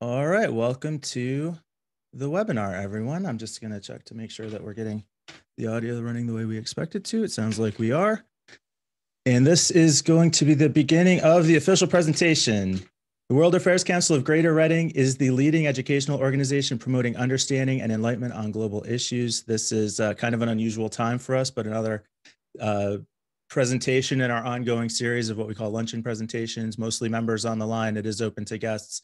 All right, welcome to the webinar, everyone. I'm just going to check to make sure that we're getting the audio running the way we expect it to. It sounds like we are. And this is going to be the beginning of the official presentation. The World Affairs Council of Greater Reading is the leading educational organization promoting understanding and enlightenment on global issues. This is kind of an unusual time for us, but another presentation in our ongoing series of what we call luncheon presentations, mostly members on the line. It is open to guests.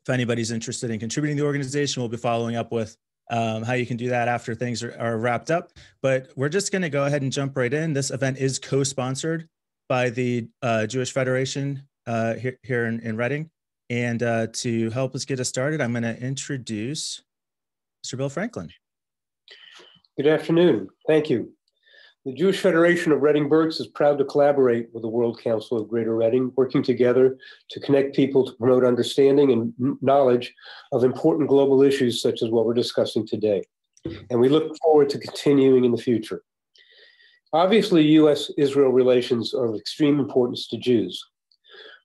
If anybody's interested in contributing to the organization, we'll be following up with how you can do that after things are wrapped up. But we're just going to go ahead and jump right in. This event is co-sponsored by the Jewish Federation here in Reading. And to help us get us started, I'm going to introduce Mr. Bill Franklin. Good afternoon. Thank you. The Jewish Federation of Reading Berks is proud to collaborate with the World Council of Greater Reading, working together to connect people to promote understanding and knowledge of important global issues such as what we're discussing today. And we look forward to continuing in the future. Obviously, U.S.-Israel relations are of extreme importance to Jews.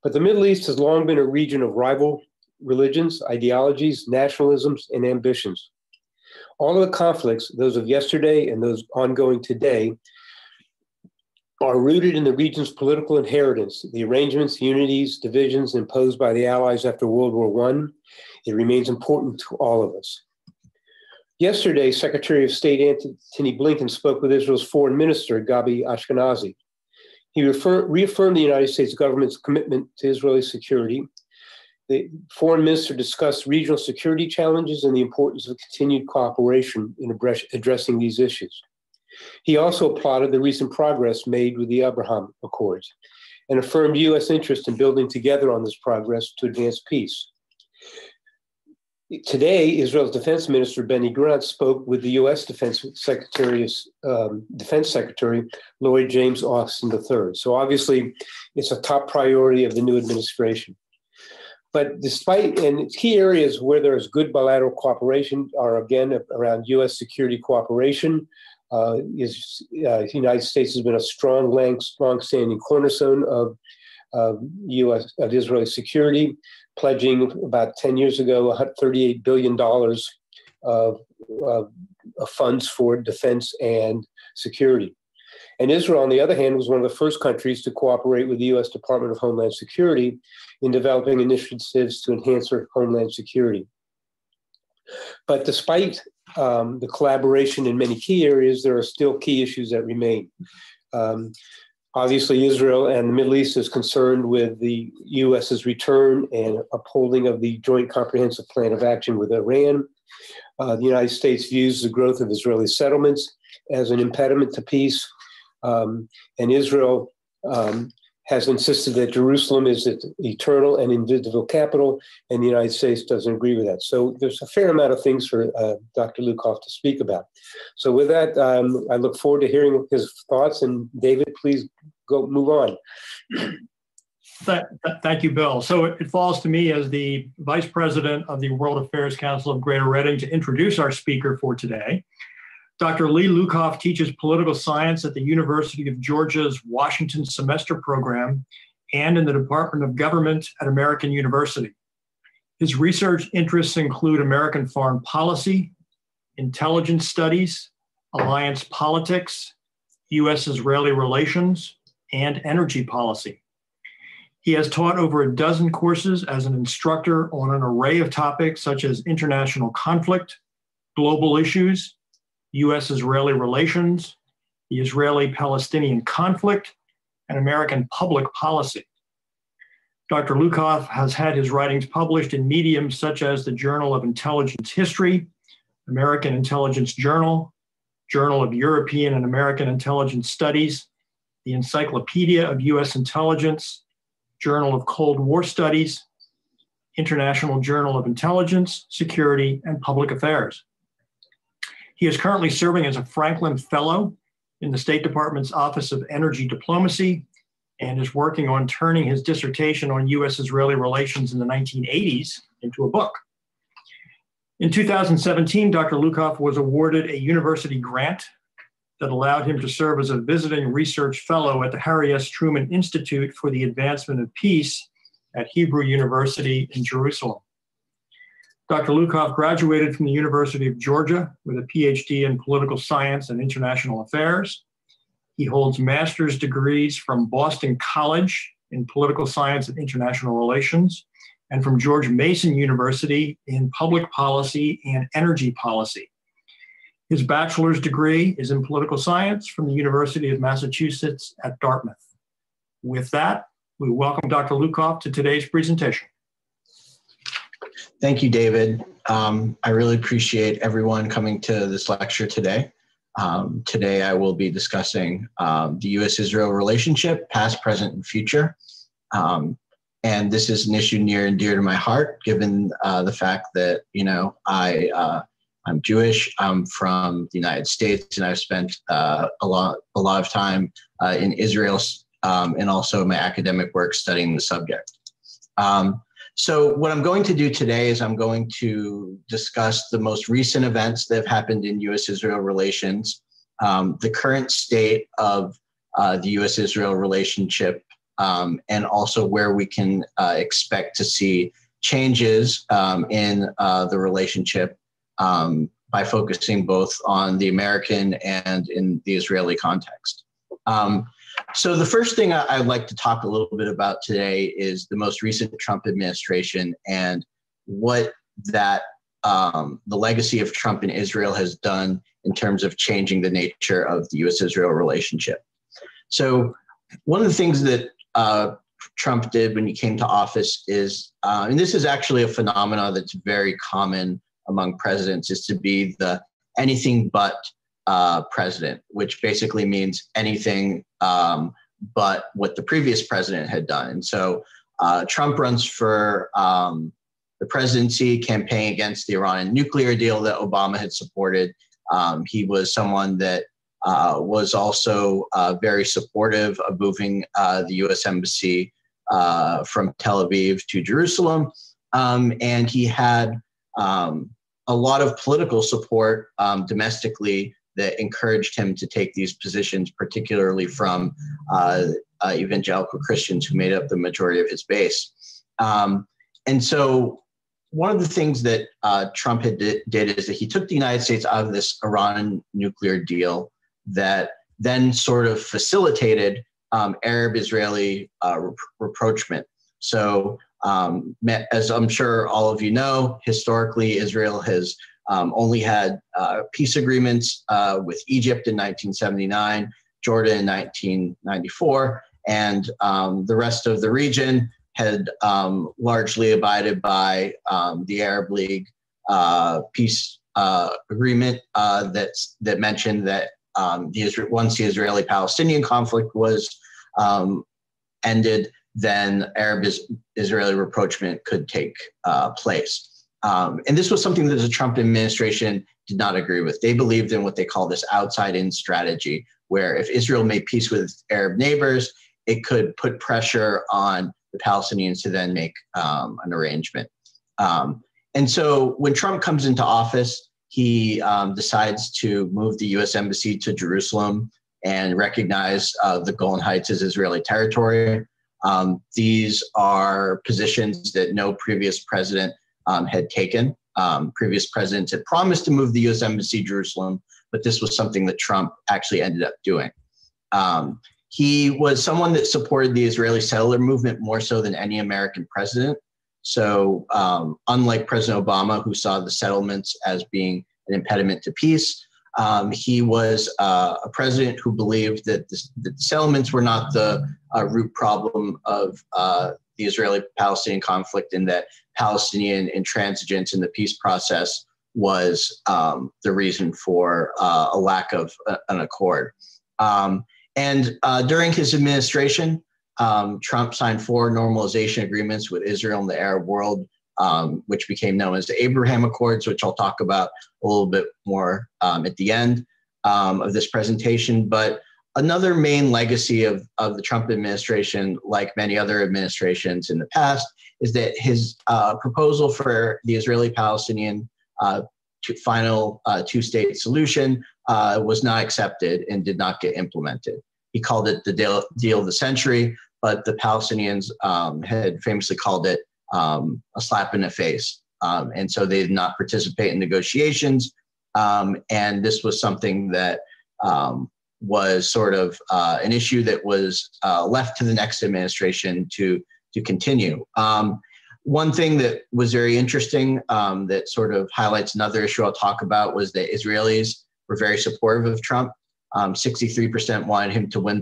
But the Middle East has long been a region of rival religions, ideologies, nationalisms, and ambitions. All of the conflicts, those of yesterday and those ongoing today, are rooted in the region's political inheritance, the arrangements, unities, divisions imposed by the Allies after World War I. It remains important to all of us. Yesterday, Secretary of State Antony Blinken spoke with Israel's Foreign Minister, Gabi Ashkenazi. He reaffirmed the United States government's commitment to Israeli security. The foreign minister discussed regional security challenges and the importance of continued cooperation in addressing these issues. He also applauded the recent progress made with the Abraham Accords and affirmed U.S. interest in building together on this progress to advance peace. Today, Israel's Defense Minister Benny Gantz spoke with the U.S. Defense Secretary Lloyd James Austin III. So obviously, it's a top priority of the new administration. But and key areas where there is good bilateral cooperation are, again, around U.S. security cooperation. The United States has been a long-standing cornerstone of Israeli security, pledging about 10 years ago $38 billion of funds for defense and security. And Israel, on the other hand, was one of the first countries to cooperate with the U.S. Department of Homeland Security in developing initiatives to enhance our homeland security. But despite the collaboration in many key areas, there are still key issues that remain. Obviously, Israel and the Middle East is concerned with the U.S.'s return and upholding of the Joint Comprehensive Plan of Action with Iran. The United States views the growth of Israeli settlements as an impediment to peace. And Israel has insisted that Jerusalem is its eternal and indivisible capital, and the United States doesn't agree with that. So there's a fair amount of things for Dr. Lukoff to speak about. So with that, I look forward to hearing his thoughts. And David, please move on. Thank you, Bill. So it falls to me as the Vice President of the World Affairs Council of Greater Reading to introduce our speaker for today. Dr. Lee Lukoff teaches political science at the University of Georgia's Washington Semester Program and in the Department of Government at American University. His research interests include American foreign policy, intelligence studies, alliance politics, U.S.-Israeli relations, and energy policy. He has taught over a dozen courses as an instructor on an array of topics such as international conflict, global issues, U.S.-Israeli relations, the Israeli-Palestinian conflict, and American public policy. Dr. Lukoff has had his writings published in mediums such as the Journal of Intelligence History, American Intelligence Journal, Journal of European and American Intelligence Studies, the Encyclopedia of U.S. Intelligence, Journal of Cold War Studies, International Journal of Intelligence, Security, and Public Affairs. He is currently serving as a Franklin Fellow in the State Department's Office of Energy Diplomacy and is working on turning his dissertation on U.S.-Israeli relations in the 1980s into a book. In 2017, Dr. Lukoff was awarded a university grant that allowed him to serve as a visiting research fellow at the Harry S. Truman Institute for the Advancement of Peace at Hebrew University in Jerusalem. Dr. Lukoff graduated from the University of Georgia with a Ph.D. in political science and international affairs. He holds master's degrees from Boston College in political science and international relations, and from George Mason University in public policy and energy policy. His bachelor's degree is in political science from the University of Massachusetts at Dartmouth. With that, we welcome Dr. Lukoff to today's presentation. Thank you, David. I really appreciate everyone coming to this lecture today. Today, I will be discussing the U.S.-Israel relationship, past, present, and future. And this is an issue near and dear to my heart, given the fact that, I'm Jewish, I'm from the United States, and I've spent a lot of time in Israel and also my academic work studying the subject. So what I'm going to do today is I'm going to discuss the most recent events that have happened in U.S.-Israel relations, the current state of the U.S.-Israel relationship, and also where we can expect to see changes in the relationship by focusing both on the American and in the Israeli context. So the first thing I'd like to talk a little bit about today is the most recent Trump administration and what that the legacy of Trump in Israel has done in terms of changing the nature of the U.S.-Israel relationship. So one of the things that Trump did when he came to office is, and this is actually a phenomenon that's very common among presidents, is to be the anything but president, which basically means anything but what the previous president had done. And so Trump runs for the presidency, campaigning against the Iran nuclear deal that Obama had supported. He was someone that was also very supportive of moving the U.S. Embassy from Tel Aviv to Jerusalem. And he had a lot of political support domestically that encouraged him to take these positions, particularly from evangelical Christians who made up the majority of his base. And so one of the things that Trump did is that he took the United States out of this Iran nuclear deal that then sort of facilitated Arab-Israeli rapprochement. So as I'm sure all of you know, historically, Israel has only had peace agreements with Egypt in 1979, Jordan in 1994, and the rest of the region had largely abided by the Arab League peace agreement that mentioned that once the Israeli-Palestinian conflict was ended, then Arab-Israeli rapprochement could take place. And this was something that the Trump administration did not agree with. They believed in what they call this outside-in strategy, where if Israel made peace with Arab neighbors, it could put pressure on the Palestinians to then make an arrangement. And so when Trump comes into office, he decides to move the U.S. Embassy to Jerusalem and recognize the Golan Heights as Israeli territory. These are positions that no previous president had taken. Previous presidents had promised to move the U.S. Embassy to Jerusalem, but this was something that Trump actually ended up doing. He was someone that supported the Israeli settler movement more so than any American president. So unlike President Obama, who saw the settlements as being an impediment to peace, he was a president who believed that the settlements were not the root problem of the Israeli-Palestinian conflict, and that Palestinian intransigence in the peace process was the reason for a lack of an accord. And during his administration, Trump signed 4 normalization agreements with Israel and the Arab world, which became known as the Abraham Accords, which I'll talk about a little bit more at the end of this presentation. But another main legacy of the Trump administration, like many other administrations in the past, is that his proposal for the Israeli-Palestinian final two-state solution was not accepted and did not get implemented. He called it the deal of the century, but the Palestinians had famously called it a slap in the face. And so they did not participate in negotiations. And this was something that was sort of an issue that was left to the next administration to continue. One thing that was very interesting that sort of highlights another issue I'll talk about was that Israelis were very supportive of Trump. 63% wanted him to win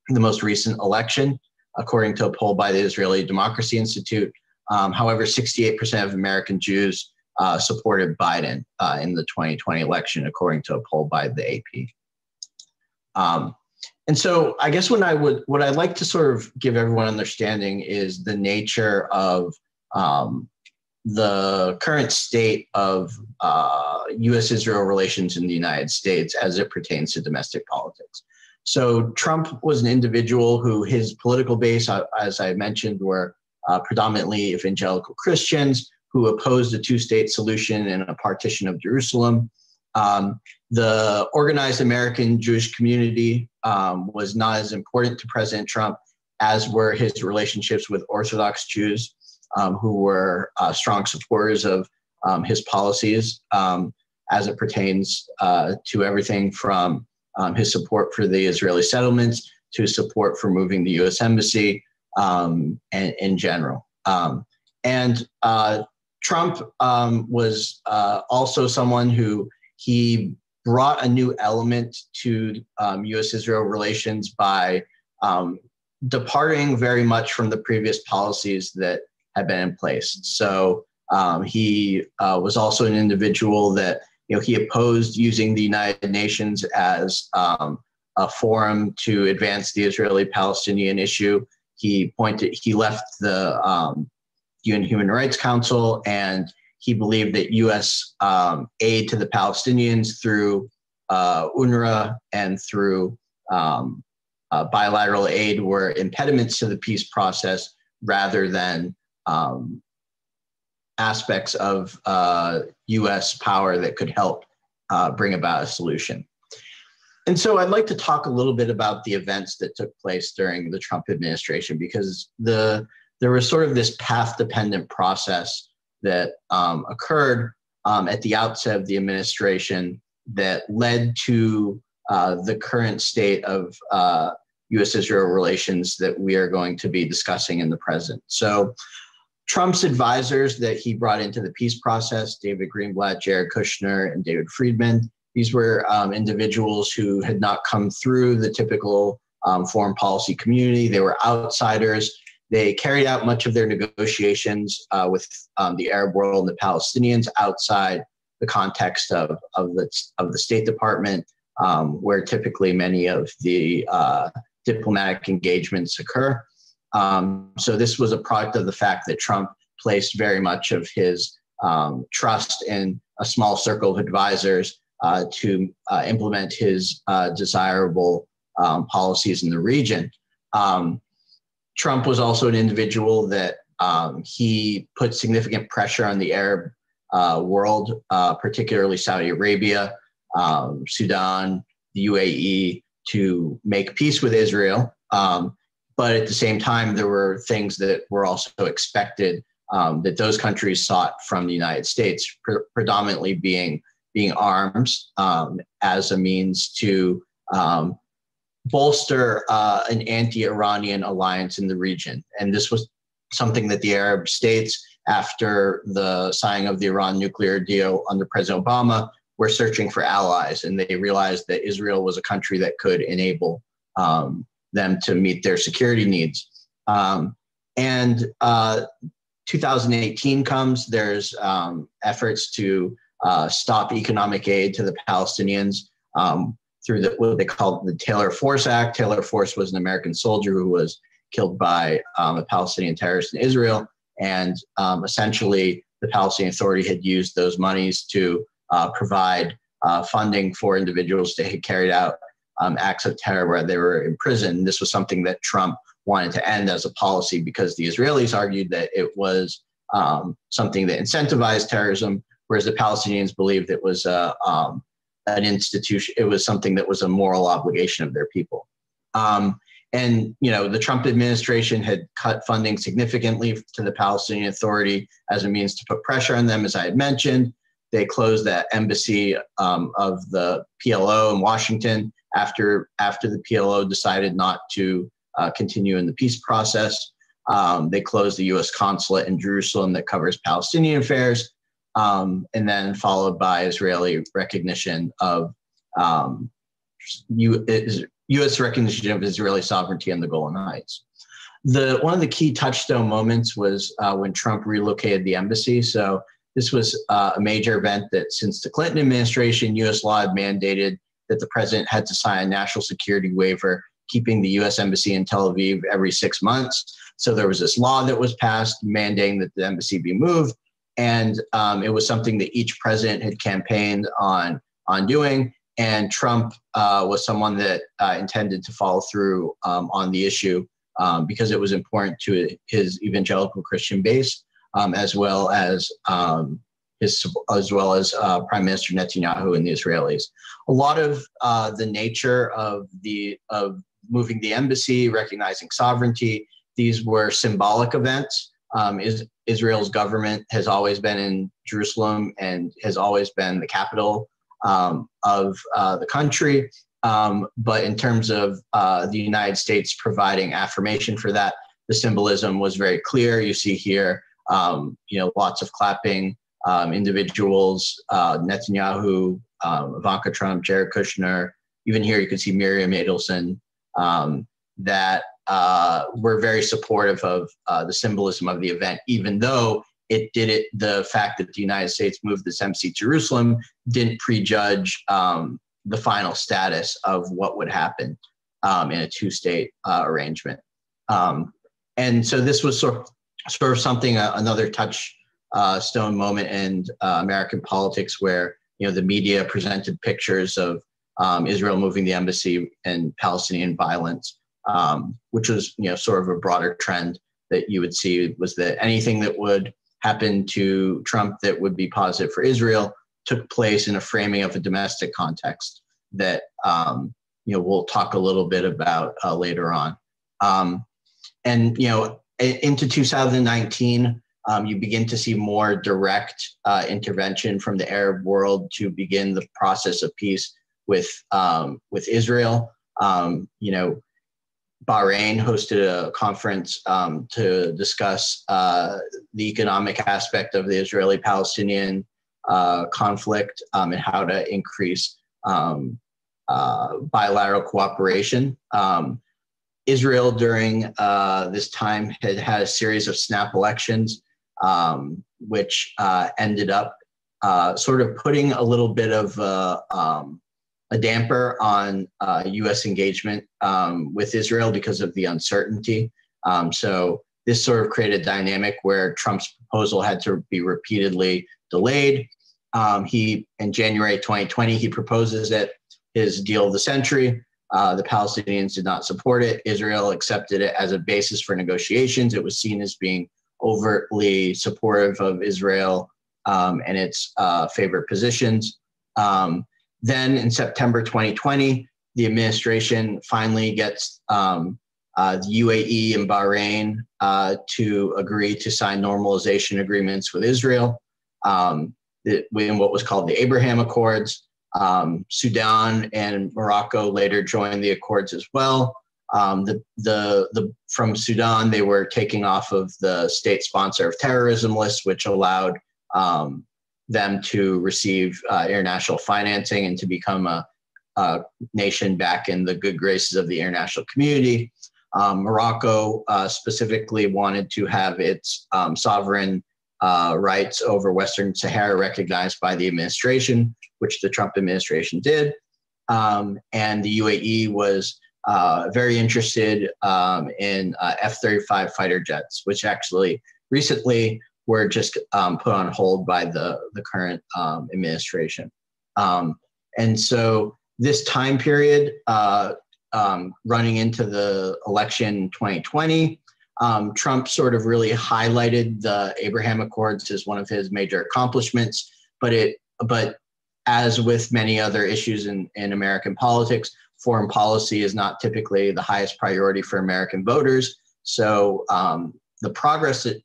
the most recent election, according to a poll by the Israeli Democracy Institute. However, 68% of American Jews supported Biden in the 2020 election, according to a poll by the AP. And so I guess what I'd like to sort of give everyone understanding is the nature of the current state of U.S.-Israel relations in the United States as it pertains to domestic politics. So Trump was an individual who his political base, as I mentioned, were predominantly evangelical Christians who opposed a two-state solution and a partition of Jerusalem. The organized American Jewish community was not as important to President Trump as were his relationships with Orthodox Jews, who were strong supporters of his policies as it pertains to everything from his support for the Israeli settlements to support for moving the U.S. Embassy and in general. Trump was also someone who he brought a new element to U.S.-Israel relations by departing very much from the previous policies that had been in place. So he was also an individual that he opposed using the United Nations as a forum to advance the Israeli-Palestinian issue. He left the UN Human Rights Council, and he believed that U.S. Aid to the Palestinians through UNRWA and through bilateral aid were impediments to the peace process rather than aspects of U.S. power that could help bring about a solution. And so I'd like to talk a little bit about the events that took place during the Trump administration, because there was sort of this path-dependent process that occurred at the outset of the administration that led to the current state of U.S.-Israel relations that we are going to be discussing in the present. So Trump's advisors that he brought into the peace process, David Greenblatt, Jared Kushner, and David Friedman, these were individuals who had not come through the typical foreign policy community. They were outsiders. They carried out much of their negotiations with the Arab world and the Palestinians outside the context of the State Department, where typically many of the diplomatic engagements occur. So this was a product of the fact that Trump placed very much of his trust in a small circle of advisors to implement his desirable policies in the region. Trump was also an individual that he put significant pressure on the Arab world, particularly Saudi Arabia, Sudan, the UAE, to make peace with Israel. But at the same time, there were things that were also expected that those countries sought from the United States, predominantly being arms as a means to bolster an anti-Iranian alliance in the region. And this was something that the Arab states, after the signing of the Iran nuclear deal under President Obama, were searching for allies. And they realized that Israel was a country that could enable them to meet their security needs. 2018 comes, there's efforts to stop economic aid to the Palestinians through what they call the Taylor Force Act. Taylor Force was an American soldier who was killed by a Palestinian terrorist in Israel. And essentially, the Palestinian Authority had used those monies to provide funding for individuals that had carried out acts of terror where they were imprisoned. This was something that Trump wanted to end as a policy because the Israelis argued that it was something that incentivized terrorism, whereas the Palestinians believed it was an institution. It was something that was a moral obligation of their people. And, the Trump administration had cut funding significantly to the Palestinian Authority as a means to put pressure on them, as I had mentioned. They closed that embassy of the PLO in Washington after the PLO decided not to continue in the peace process. They closed the U.S. consulate in Jerusalem that covers Palestinian affairs, and then followed by Israeli recognition of U.S. recognition of Israeli sovereignty in the Golan Heights. One of the key touchstone moments was when Trump relocated the embassy. So this was a major event that since the Clinton administration, U.S. law had mandated that the president had to sign a national security waiver, keeping the U.S. embassy in Tel Aviv every 6 months. So there was this law that was passed mandating that the embassy be moved. And it was something that each president had campaigned on doing. And Trump was someone that intended to follow through on the issue because it was important to his evangelical Christian base, as well as Prime Minister Netanyahu and the Israelis. A lot of the nature of moving the embassy, recognizing sovereignty, these were symbolic events. Israel's government has always been in Jerusalem and has always been the capital of the country. But in terms of the United States providing affirmation for that, the symbolism was very clear. You see here, lots of clapping, individuals, Netanyahu, Ivanka Trump, Jared Kushner. Even here you can see Miriam Adelson, that were very supportive of the symbolism of the event, even though the fact that the United States moved this embassy to Jerusalem didn't prejudge the final status of what would happen in a two-state arrangement. And so this was sort of something, another touchstone moment in American politics where, the media presented pictures of Israel moving the embassy and Palestinian violence, which was, sort of a broader trend that you would see was that anything that would happen to Trump that would be positive for Israel took place in a framing of a domestic context that, we'll talk a little bit about later on. Into 2019, you begin to see more direct intervention from the Arab world to begin the process of peace with Israel. Bahrain hosted a conference to discuss the economic aspect of the Israeli-Palestinian conflict and how to increase bilateral cooperation. Israel during this time had a series of snap elections, which ended up sort of putting a little bit of a damper on U.S. engagement with Israel because of the uncertainty. So this sort of created a dynamic where Trump's proposal had to be repeatedly delayed. In January 2020, he proposes it, his deal of the century. The Palestinians did not support it. Israel accepted it as a basis for negotiations. It was seen as being overtly supportive of Israel and its favorite positions. Then in September 2020, the administration finally gets the UAE and Bahrain to agree to sign normalization agreements with Israel in what was called the Abraham Accords. Sudan and Morocco later joined the accords as well. From Sudan, they were taking off of the state sponsor of terrorism list, which allowed them to receive international financing and to become a nation back in the good graces of the international community. Morocco specifically wanted to have its sovereign rights over Western Sahara recognized by the administration, which the Trump administration did. And the UAE was very interested in F-35 fighter jets, which actually recently were just put on hold by the current administration. And so this time period, running into the election 2020, Trump sort of really highlighted the Abraham Accords as one of his major accomplishments, but as with many other issues in American politics, foreign policy is not typically the highest priority for American voters. So the progress that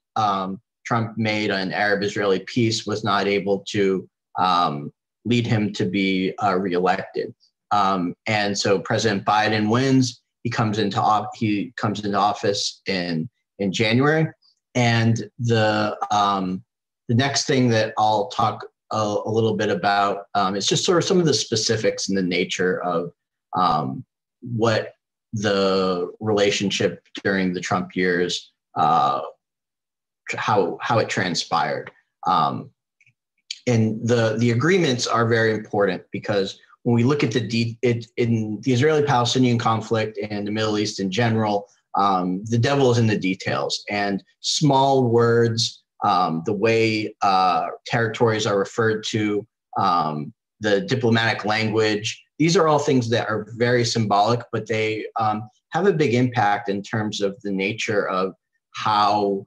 Trump made on Arab-Israeli peace was not able to lead him to be reelected. And so President Biden wins. He comes into office in January. And the next thing that I'll talk a little bit about is just sort of some of the specifics and the nature of what the relationship during the Trump years, how it transpired. And the agreements are very important because when we look at in the Israeli-Palestinian conflict and the Middle East in general, the devil is in the details, and small words, the way territories are referred to, the diplomatic language, these are all things that are very symbolic, but they have a big impact in terms of the nature of how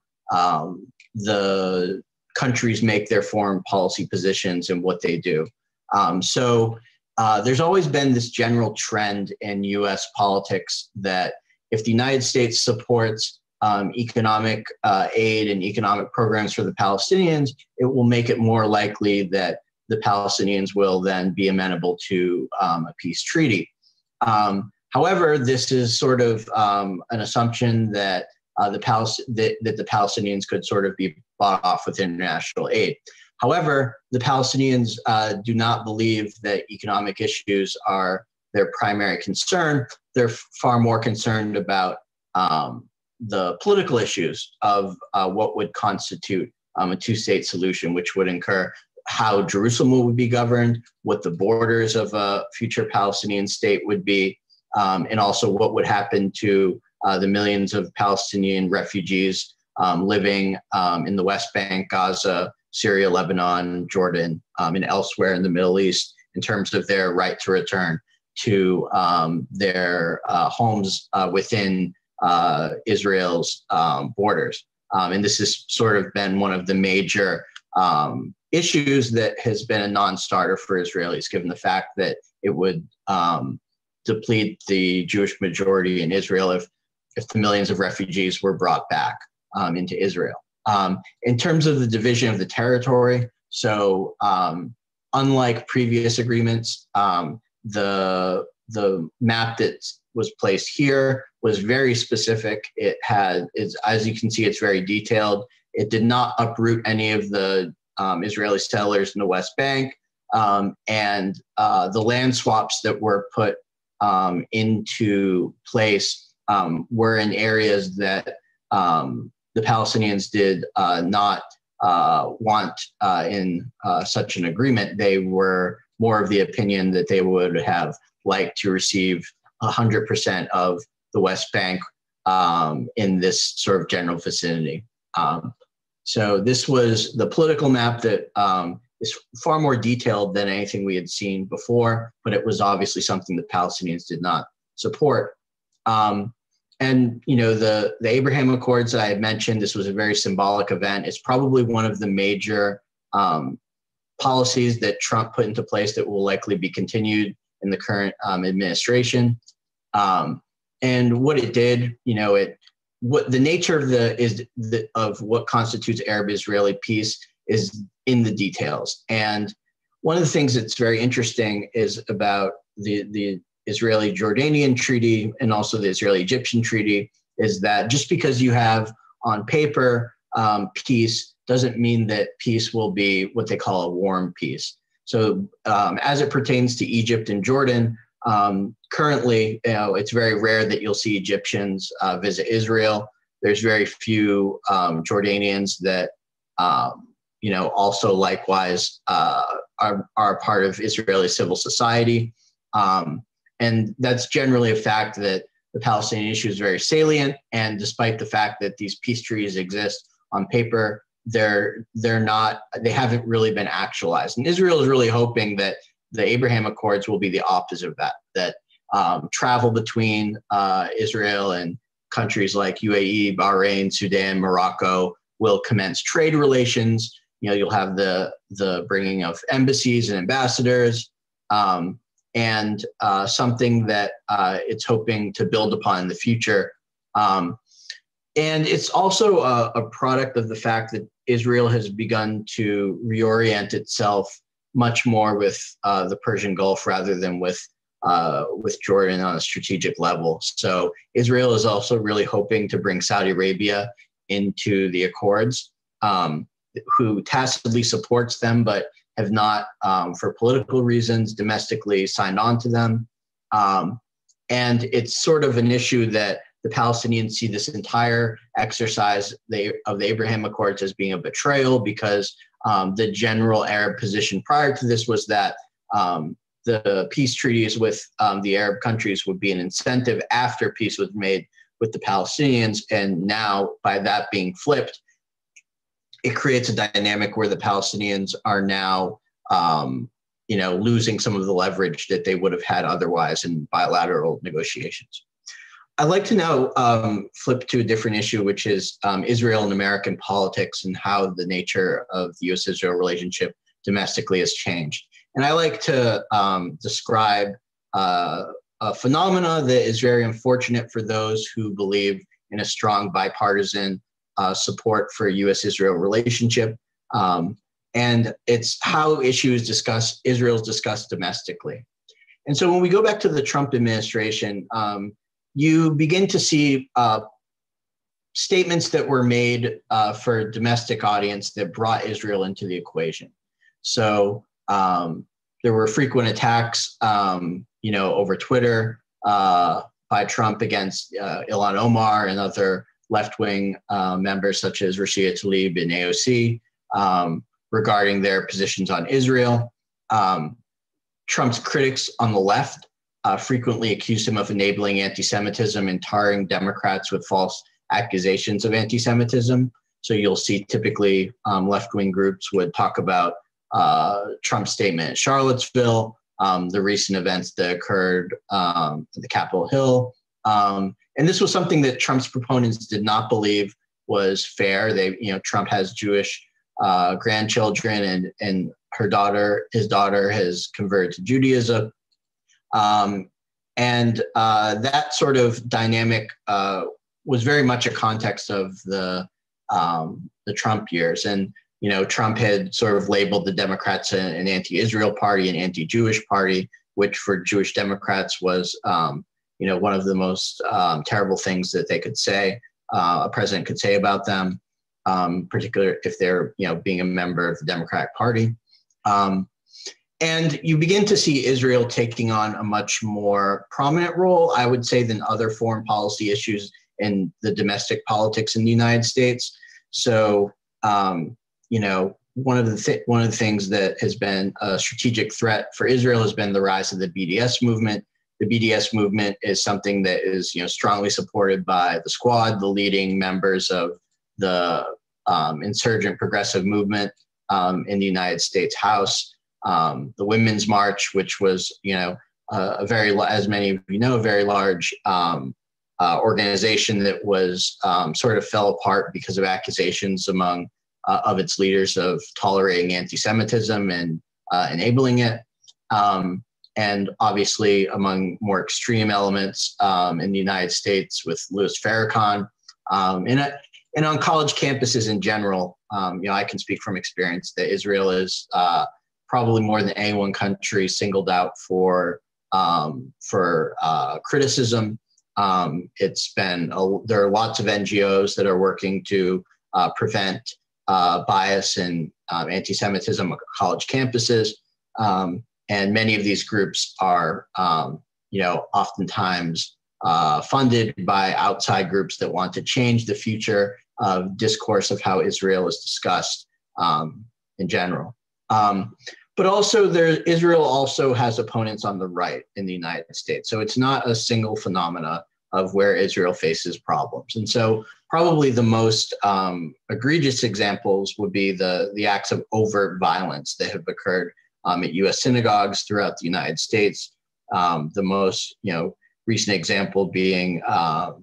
the countries make their foreign policy positions and what they do. So there's always been this general trend in US politics that if the United States supports economic aid and economic programs for the Palestinians, it will make it more likely that the Palestinians will then be amenable to a peace treaty. However, this is sort of an assumption that the Palestinians could sort of be bought off with international aid. However, the Palestinians do not believe that economic issues are their primary concern. They're far more concerned about the political issues of what would constitute a two-state solution, which would incur how Jerusalem would be governed, what the borders of a future Palestinian state would be, and also what would happen to the millions of Palestinian refugees living in the West Bank, Gaza, Syria, Lebanon, Jordan, and elsewhere in the Middle East in terms of their right to return to their homes within Israel's borders. And this has sort of been one of the major issues that has been a non-starter for Israelis, given the fact that it would deplete the Jewish majority in Israel if the millions of refugees were brought back into Israel. In terms of the division of the territory, so unlike previous agreements, the map that was placed here was very specific. It as you can see, it's very detailed. It did not uproot any of the Israeli settlers in the West Bank, and the land swaps that were put into place were in areas that the Palestinians did not want in such an agreement. They were more of the opinion that they would have liked to receive 100% of the West Bank in this sort of general vicinity. So this was the political map that is far more detailed than anything we had seen before, but it was obviously something the Palestinians did not support. And you know, the Abraham Accords that I had mentioned, this was a very symbolic event. It's probably one of the major policies that Trump put into place that will likely be continued in the current administration. And what it did, you know, what the nature of what constitutes Arab-Israeli peace is in the details. And one of the things that's very interesting is about the Israeli-Jordanian treaty and also the Israeli-Egyptian treaty is that just because you have on paper peace doesn't mean that peace will be what they call a warm peace. So as it pertains to Egypt and Jordan, currently, you know, it's very rare that you'll see Egyptians visit Israel. There's very few Jordanians that, you know, also likewise are part of Israeli civil society. And that's generally a fact that the Palestinian issue is very salient. And despite the fact that these peace treaties exist on paper, they haven't really been actualized. And Israel is really hoping that the Abraham Accords will be the opposite of that travel between Israel and countries like UAE, Bahrain, Sudan, Morocco will commence trade relations. You know, you'll have the bringing of embassies and ambassadors. and something that it's hoping to build upon in the future. And it's also a product of the fact that Israel has begun to reorient itself much more with the Persian Gulf rather than with Jordan on a strategic level. So Israel is also really hoping to bring Saudi Arabia into the Accords, who tacitly supports them, but have not, for political reasons, domestically signed on to them. And it's sort of an issue that the Palestinians see this entire exercise of the Abraham Accords as being a betrayal, because the general Arab position prior to this was that the peace treaties with the Arab countries would be an incentive after peace was made with the Palestinians. And now, by that being flipped, it creates a dynamic where the Palestinians are now, losing some of the leverage that they would have had otherwise in bilateral negotiations. I'd like to now flip to a different issue, which is Israel and American politics and how the nature of the U.S.-Israel relationship domestically has changed. And I like to describe a phenomena that is very unfortunate for those who believe in a strong bipartisan support for a U.S.-Israel relationship. And it's how Israel is discussed domestically. And so when we go back to the Trump administration, you begin to see statements that were made for a domestic audience that brought Israel into the equation. So there were frequent attacks, over Twitter by Trump against Ilhan Omar and other left-wing members such as Rashida Tlaib and AOC regarding their positions on Israel. Trump's critics on the left frequently accused him of enabling anti-Semitism and tarring Democrats with false accusations of anti-Semitism. So you'll see typically left-wing groups would talk about Trump's statement at Charlottesville, the recent events that occurred at the Capitol Hill. And this was something that Trump's proponents did not believe was fair. Trump has Jewish grandchildren, and his daughter has converted to Judaism. And that sort of dynamic was very much a context of the Trump years. And, Trump had sort of labeled the Democrats an anti-Israel party, an anti-Jewish party, which for Jewish Democrats was, one of the most terrible things that they could say, a president could say about them, particularly if they're, being a member of the Democratic Party. And you begin to see Israel taking on a much more prominent role, I would say, than other foreign policy issues in the domestic politics in the United States. So, one of the things that has been a strategic threat for Israel has been the rise of the BDS movement. The BDS movement is something that is, strongly supported by the Squad, the leading members of the insurgent progressive movement in the United States House. The Women's March, which was, as many of you know, a very large organization that was sort of fell apart because of accusations among of its leaders of tolerating anti-Semitism and enabling it. And obviously among more extreme elements in the United States with Louis Farrakhan. And on college campuses in general, I can speak from experience that Israel is probably more than any one country singled out for criticism. There are lots of NGOs that are working to prevent bias and anti-Semitism on college campuses. And many of these groups are, oftentimes funded by outside groups that want to change the future of discourse of how Israel is discussed in general. But also Israel also has opponents on the right in the United States. So it's not a single phenomena of where Israel faces problems. And so probably the most egregious examples would be the acts of overt violence that have occurred at U.S. synagogues throughout the United States. The most recent example being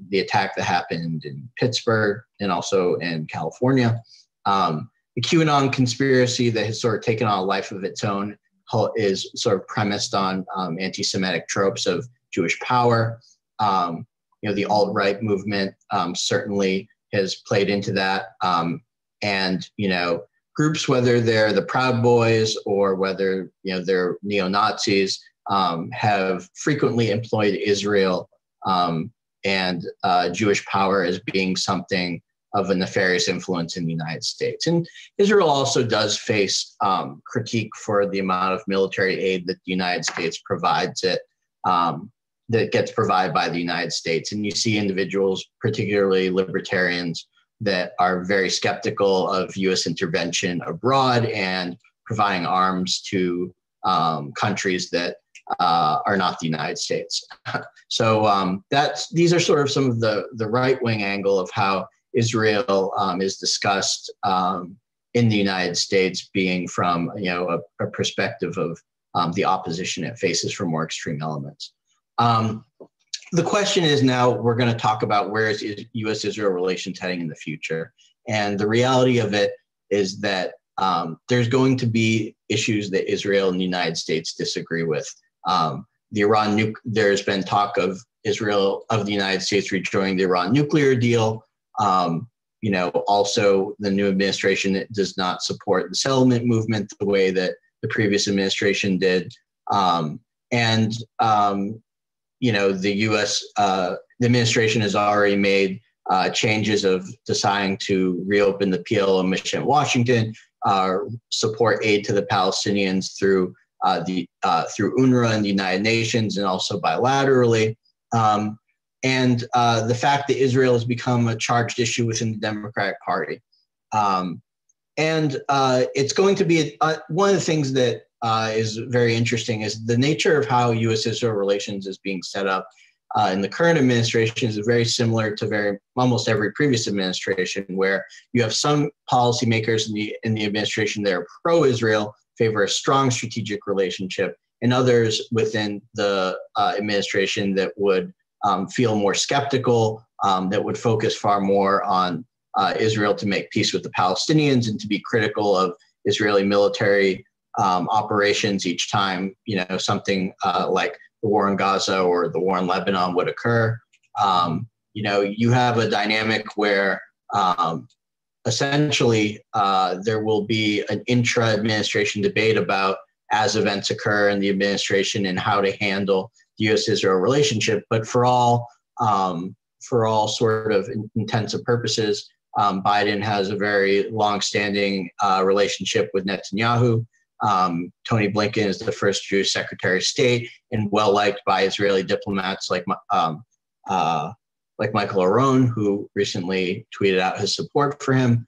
the attack that happened in Pittsburgh and also in California. The QAnon conspiracy that has sort of taken on a life of its own is sort of premised on anti-Semitic tropes of Jewish power. The alt-right movement certainly has played into that. And groups, whether they're the Proud Boys or whether they're neo-Nazis, have frequently employed Israel and Jewish power as being something of a nefarious influence in the United States. And Israel also does face critique for the amount of military aid that the United States provides it, that gets provided by the United States. And you see individuals, particularly libertarians, that are very skeptical of U.S. intervention abroad and providing arms to countries that are not the United States. So these are sort of some of the right-wing angle of how Israel is discussed in the United States, being from a perspective of the opposition it faces from more extreme elements. The question is now we're going to talk about where is U.S.-Israel relations heading in the future. And the reality of it is that there's going to be issues that Israel and the United States disagree with. There's been talk of the United States rejoining the Iran nuclear deal. Also the new administration does not support the settlement movement the way that the previous administration did. The U.S. The administration has already made changes of deciding to reopen the PLO mission in Washington, support aid to the Palestinians through UNRWA and the United Nations, and also bilaterally. The fact that Israel has become a charged issue within the Democratic Party. It's going to be one of the things that is very interesting is the nature of how U.S.-Israel relations is being set up in the current administration is very similar to almost every previous administration, where you have some policymakers in the administration that are pro-Israel, favor a strong strategic relationship, and others within the administration that would feel more skeptical, that would focus far more on Israel to make peace with the Palestinians and to be critical of Israeli military operations each time something like the war in Gaza or the war in Lebanon would occur. You have a dynamic where essentially there will be an intra-administration debate about, as events occur in the administration, and how to handle the U.S.-Israel relationship. But for all sort of intents and purposes, Biden has a very long-standing relationship with Netanyahu. Tony Blinken is the first Jewish Secretary of State and well-liked by Israeli diplomats like Michael Aron, who recently tweeted out his support for him.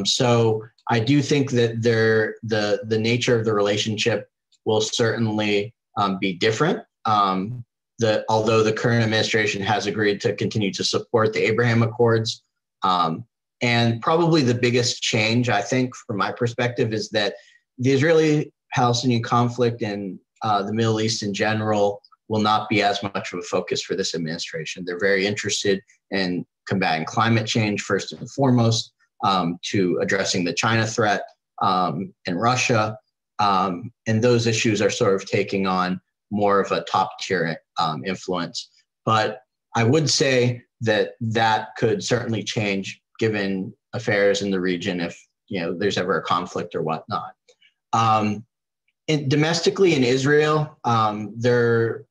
So I do think that the nature of the relationship will certainly be different. Although the current administration has agreed to continue to support the Abraham Accords. And probably the biggest change, I think, from my perspective, is that the Israeli-Palestinian conflict and the Middle East in general will not be as much of a focus for this administration. They're very interested in combating climate change, first and foremost, to addressing the China threat and Russia. And those issues are sort of taking on more of a top-tier influence. But I would say that could certainly change given affairs in the region if there's ever a conflict or whatnot. Domestically in Israel, they're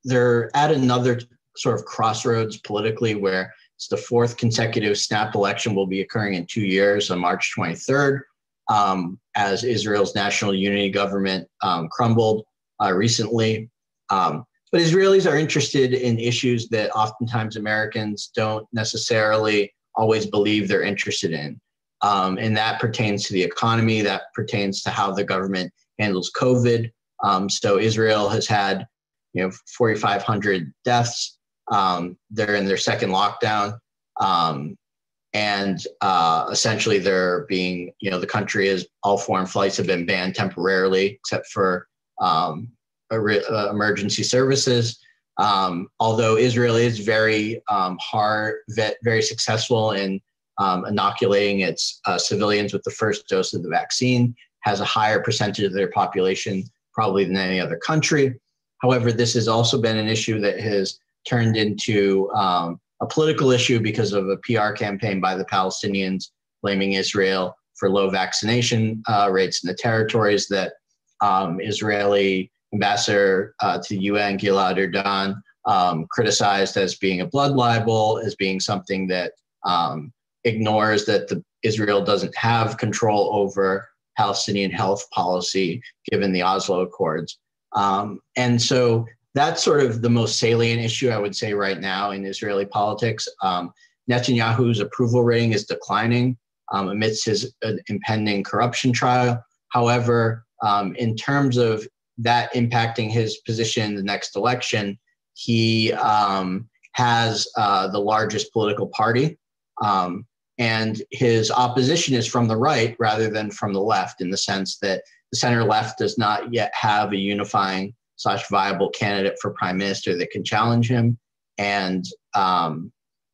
at another sort of crossroads politically, where it's the fourth consecutive snap election will be occurring in 2 years on March 23rd, as Israel's national unity government crumbled recently. But Israelis are interested in issues that oftentimes Americans don't necessarily always believe they're interested in. And that pertains to the economy, that pertains to how the government handles COVID. So Israel has had 4,500 deaths. They're in their second lockdown. Essentially they're being, the country is, all foreign flights have been banned temporarily, except for emergency services. Although Israel is very very successful in inoculating its civilians with the first dose of the vaccine, has a higher percentage of their population probably than any other country. However, this has also been an issue that has turned into a political issue because of a PR campaign by the Palestinians blaming Israel for low vaccination rates in the territories that Israeli ambassador to the UN, Gilad Erdan, criticized as being a blood libel, as being something that ignores that Israel doesn't have control over Palestinian health policy given the Oslo Accords. And so that's sort of the most salient issue, I would say, right now in Israeli politics. Netanyahu's approval rating is declining amidst his impending corruption trial. However, in terms of that impacting his position in the next election, he has the largest political party. And his opposition is from the right rather than from the left, in the sense that the center left does not yet have a unifying / viable candidate for prime minister that can challenge him. And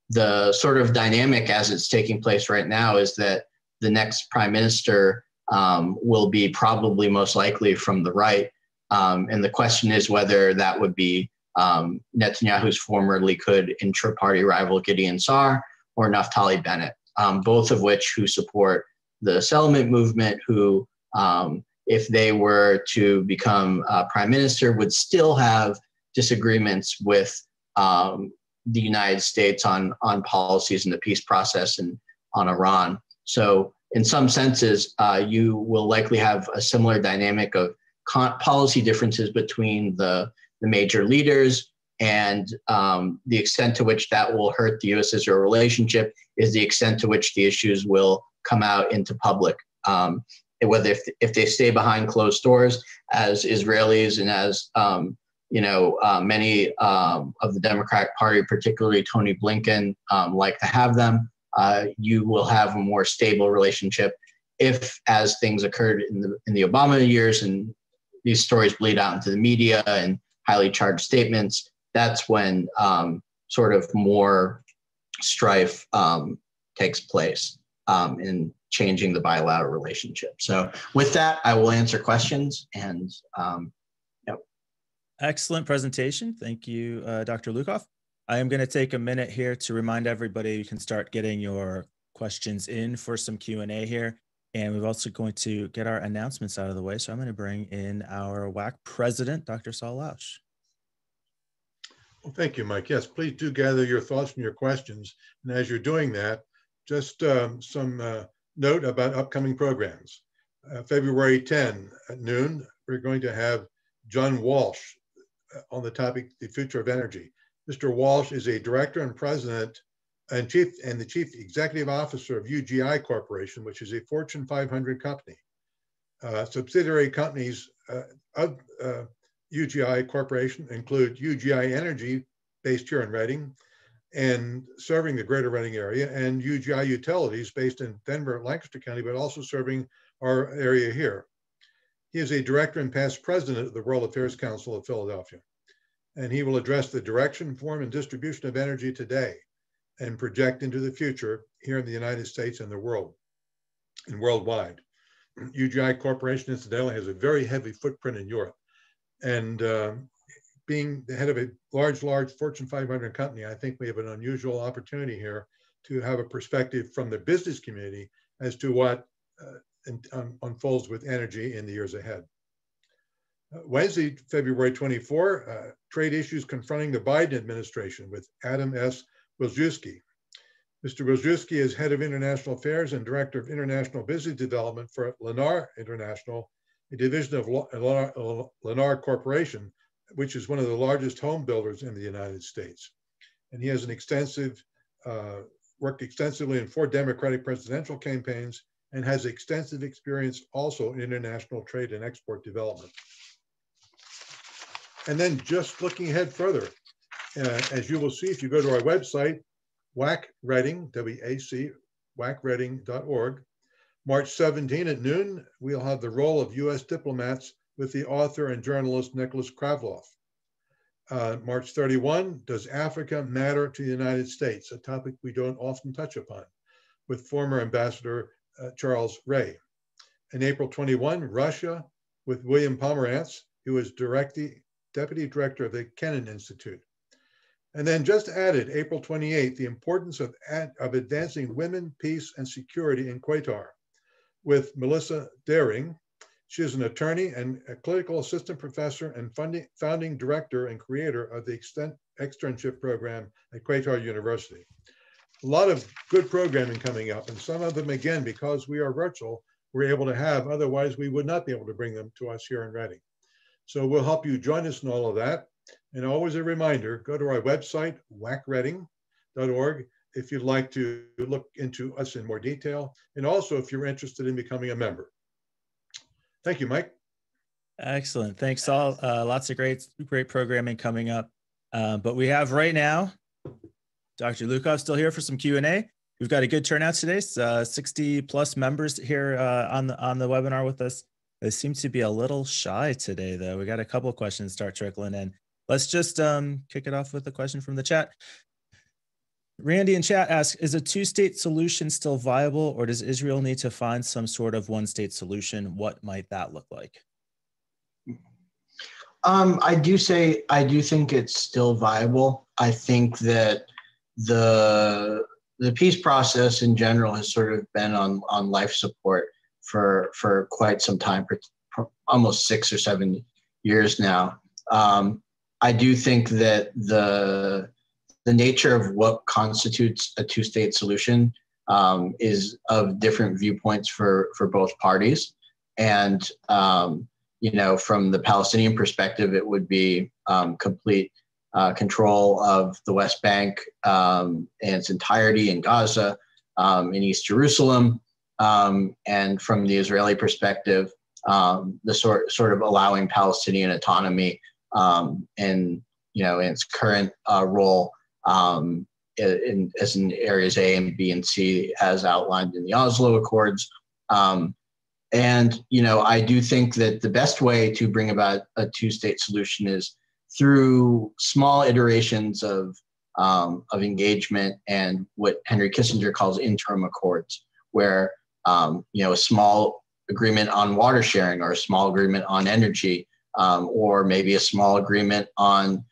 the sort of dynamic as it's taking place right now is that the next prime minister will be probably most likely from the right. And the question is whether that would be Netanyahu's former Likud intra-party rival Gideon Sa'ar or Naftali Bennett, both of which who support the settlement movement, who, if they were to become prime minister, would still have disagreements with the United States on policies in the peace process and on Iran. So in some senses, you will likely have a similar dynamic of policy differences between the major leaders, and the extent to which that will hurt the U.S.-Israel relationship is the extent to which the issues will come out into public. Whether if they stay behind closed doors, as Israelis and as many of the Democratic Party, particularly Tony Blinken, like to have them, you will have a more stable relationship. If, as things occurred in the Obama years, and these stories bleed out into the media and highly charged statements, that's when sort of more strife takes place in changing the bilateral relationship. So with that, I will answer questions. And Excellent presentation. Thank you, Dr. Lukoff. I am going to take a minute here to remind everybody you can start getting your questions in for some Q&A here. And we're also going to get our announcements out of the way. So I'm going to bring in our WAC president, Dr. Saul Lausch. Well, thank you, Mike. Yes, please do gather your thoughts and your questions. And as you're doing that, just some note about upcoming programs. February 10 at noon, we're going to have John Walsh on the topic, the future of energy. Mr. Walsh is a director and president and the chief executive officer of UGI Corporation, which is a Fortune 500 company. Subsidiary companies of UGI Corporation include UGI Energy, based here in Reading and serving the greater Reading area, and UGI Utilities, based in Denver, Lancaster County, but also serving our area here. He is a director and past president of the World Affairs Council of Philadelphia, and he will address the direction, form, and distribution of energy today and project into the future here in the United States and the world and worldwide. UGI Corporation, incidentally, has a very heavy footprint in Europe. And being the head of a large Fortune 500 company, I think we have an unusual opportunity here to have a perspective from the business community as to what unfolds with energy in the years ahead. Wednesday, February 24, trade issues confronting the Biden administration with Adam S. Wilczewski. Mr. Wilczewski is head of international affairs and director of international business development for Lennar International, a division of Lennar Corporation, which is one of the largest home builders in the United States. And he has an worked extensively in 4 Democratic presidential campaigns and has extensive experience also in international trade and export development. And then just looking ahead further, as you will see, if you go to our website, WAC Reading, W-A-C, wacreading.org, March 17 at noon, we'll have the role of U.S. diplomats with the author and journalist Nicholas Kravloff. March 31, does Africa matter to the United States? A topic we don't often touch upon, with former Ambassador Charles Ray. And April 21, Russia, with William Pomerantz, He was Deputy Director of the Kennan Institute. And then just added, April 28th, the importance of advancing women, peace, and security in Qatar with Melissa Daring. She is an attorney and a clinical assistant professor and founding director and creator of the externship program at Qatar University. A lot of good programming coming up, and some of them, again, because we are virtual, we're able to have, otherwise we would not be able to bring them to us here in Reading. So we'll help you join us in all of that. And always a reminder, go to our website, wacreading.org, if you'd like to look into us in more detail, and also if you're interested in becoming a member. Thank you, Mike. Excellent. Thanks all. Lots of great programming coming up. But we have right now, Dr. Lukoff still here for some Q&A. We've got a good turnout today. 60 plus members here on the webinar with us. They seem to be a little shy today, though. We got a couple of questions start trickling in. Let's just kick it off with a question from the chat. Randy in chat asks, is a two-state solution still viable, or does Israel need to find some sort of one-state solution? What might that look like? I do think it's still viable. I think that the peace process in general has sort of been on life support for quite some time, for almost 6 or 7 years now. I do think that the nature of what constitutes a two-state solution is of different viewpoints for both parties. And, you know, from the Palestinian perspective, it would be complete control of the West Bank in its entirety, in Gaza, in East Jerusalem. And from the Israeli perspective, the sort of allowing Palestinian autonomy in its current role as in areas A and B and C as outlined in the Oslo Accords. And, you know, I do think that the best way to bring about a two-state solution is through small iterations of engagement and what Henry Kissinger calls interim accords, where, you know, a small agreement on water sharing or a small agreement on energy, or maybe a small agreement on,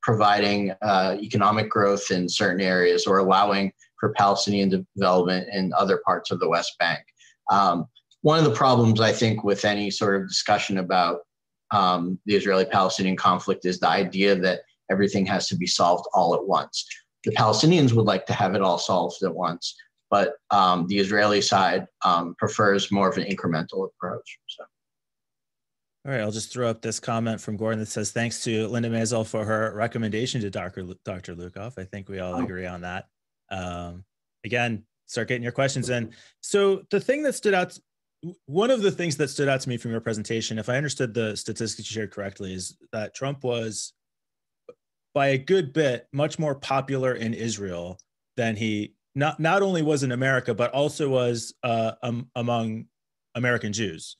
providing economic growth in certain areas or allowing for Palestinian development in other parts of the West Bank. One of the problems, I think, with any sort of discussion about the Israeli-Palestinian conflict is the idea that everything has to be solved all at once. The Palestinians would like to have it all solved at once, but the Israeli side prefers more of an incremental approach. So. All right, I'll just throw up this comment from Gordon that says, thanks to Linda Maisel for her recommendation to Dr. Lukoff. I think we all agree on that. Again, start getting your questions in. So the thing that stood out, one of the things that stood out to me from your presentation, if I understood the statistics you shared correctly, is that Trump was, by a good bit, much more popular in Israel than he not only was in America, but also was among American Jews.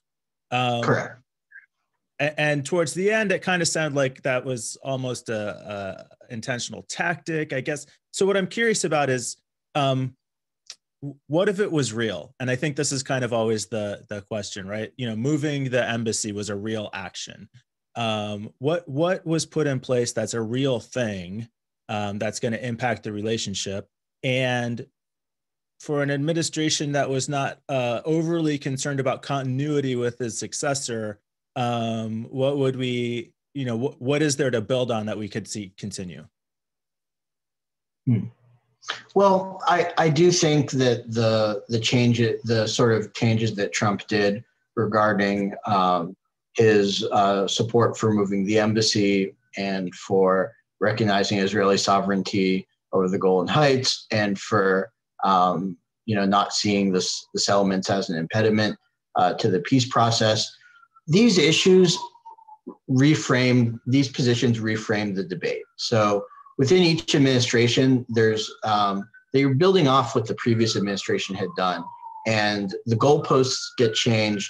Correct. And towards the end, it kind of sounded like that was almost a intentional tactic, I guess. So what I'm curious about is, what if it was real? And I think this is kind of always the question, right? You know, moving the embassy was a real action. What was put in place that's a real thing that's going to impact the relationship? And for an administration that was not overly concerned about continuity with his successor, what would we, you know, what is there to build on that we could see continue? Well, I do think that the sort of changes that Trump did regarding his support for moving the embassy and for recognizing Israeli sovereignty over the Golan Heights and for not seeing the settlements as an impediment to the peace process. These positions reframe the debate. So within each administration, they're building off what the previous administration had done, and the goalposts get changed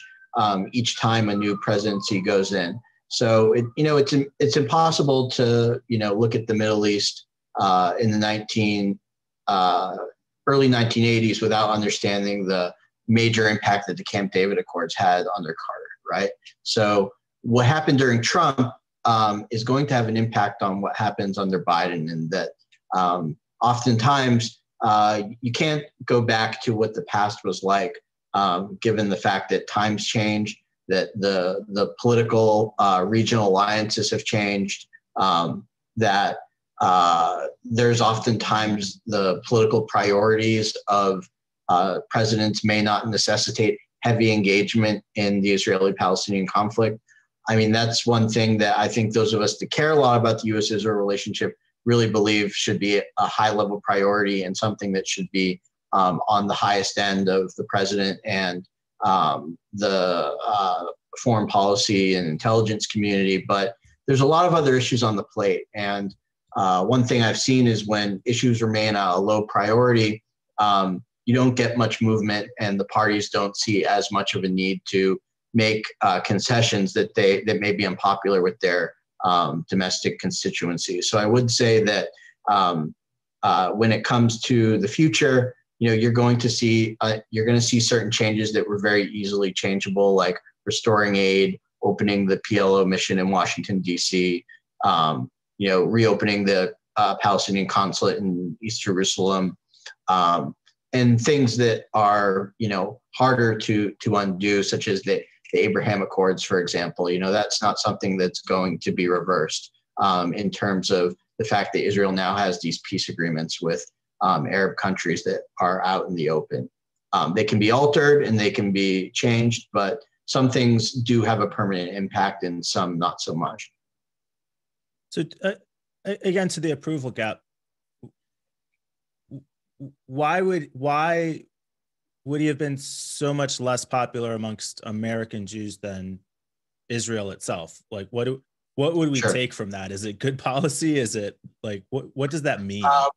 each time a new presidency goes in. So it's impossible to look at the Middle East in the early 1980s without understanding the major impact that the Camp David Accords had under Carter, right? So what happened during Trump is going to have an impact on what happens under Biden, and that oftentimes you can't go back to what the past was like, given the fact that times change, that the political regional alliances have changed, that there's oftentimes the political priorities of presidents may not necessitate heavy engagement in the Israeli-Palestinian conflict. I mean, that's one thing that I think those of us that care a lot about the U.S.-Israel relationship really believe should be a high-level priority and something that should be on the highest end of the president and the foreign policy and intelligence community. But there's a lot of other issues on the plate. And one thing I've seen is when issues remain a low priority, you don't get much movement, and the parties don't see as much of a need to make concessions that may be unpopular with their domestic constituency. So I would say that when it comes to the future, you're going to see certain changes that were very easily changeable, like restoring aid, opening the PLO mission in Washington, D.C., reopening the Palestinian consulate in East Jerusalem, and things that are, harder to undo, such as the Abraham Accords, for example. That's not something that's going to be reversed in terms of the fact that Israel now has these peace agreements with Arab countries that are out in the open. They can be altered and they can be changed, but some things do have a permanent impact and some not so much. So again, to the approval gap, why would he have been so much less popular amongst American Jews than Israel itself? Like, what would we take from that? Is it good policy? Is it like, what does that mean? A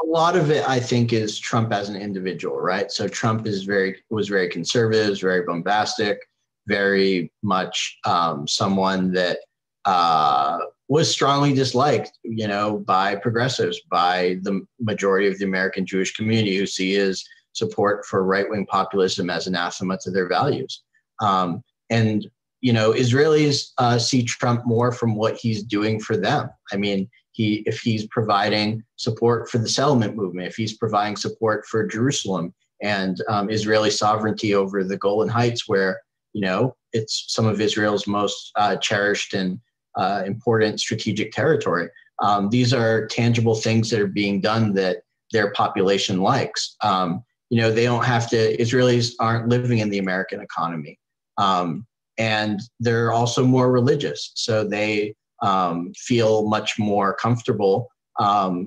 lot of it, I think, is Trump as an individual, right? So Trump was very conservative, very bombastic, very much someone that was strongly disliked, by progressives, by the majority of the American Jewish community, who see his support for right-wing populism as anathema to their values. And Israelis see Trump more from what he's doing for them. I mean, if he's providing support for the settlement movement, if he's providing support for Jerusalem and Israeli sovereignty over the Golan Heights, where it's some of Israel's most cherished and important strategic territory. These are tangible things that are being done that their population likes. They don't have to. Israelis aren't living in the American economy, and they're also more religious, so they feel much more comfortable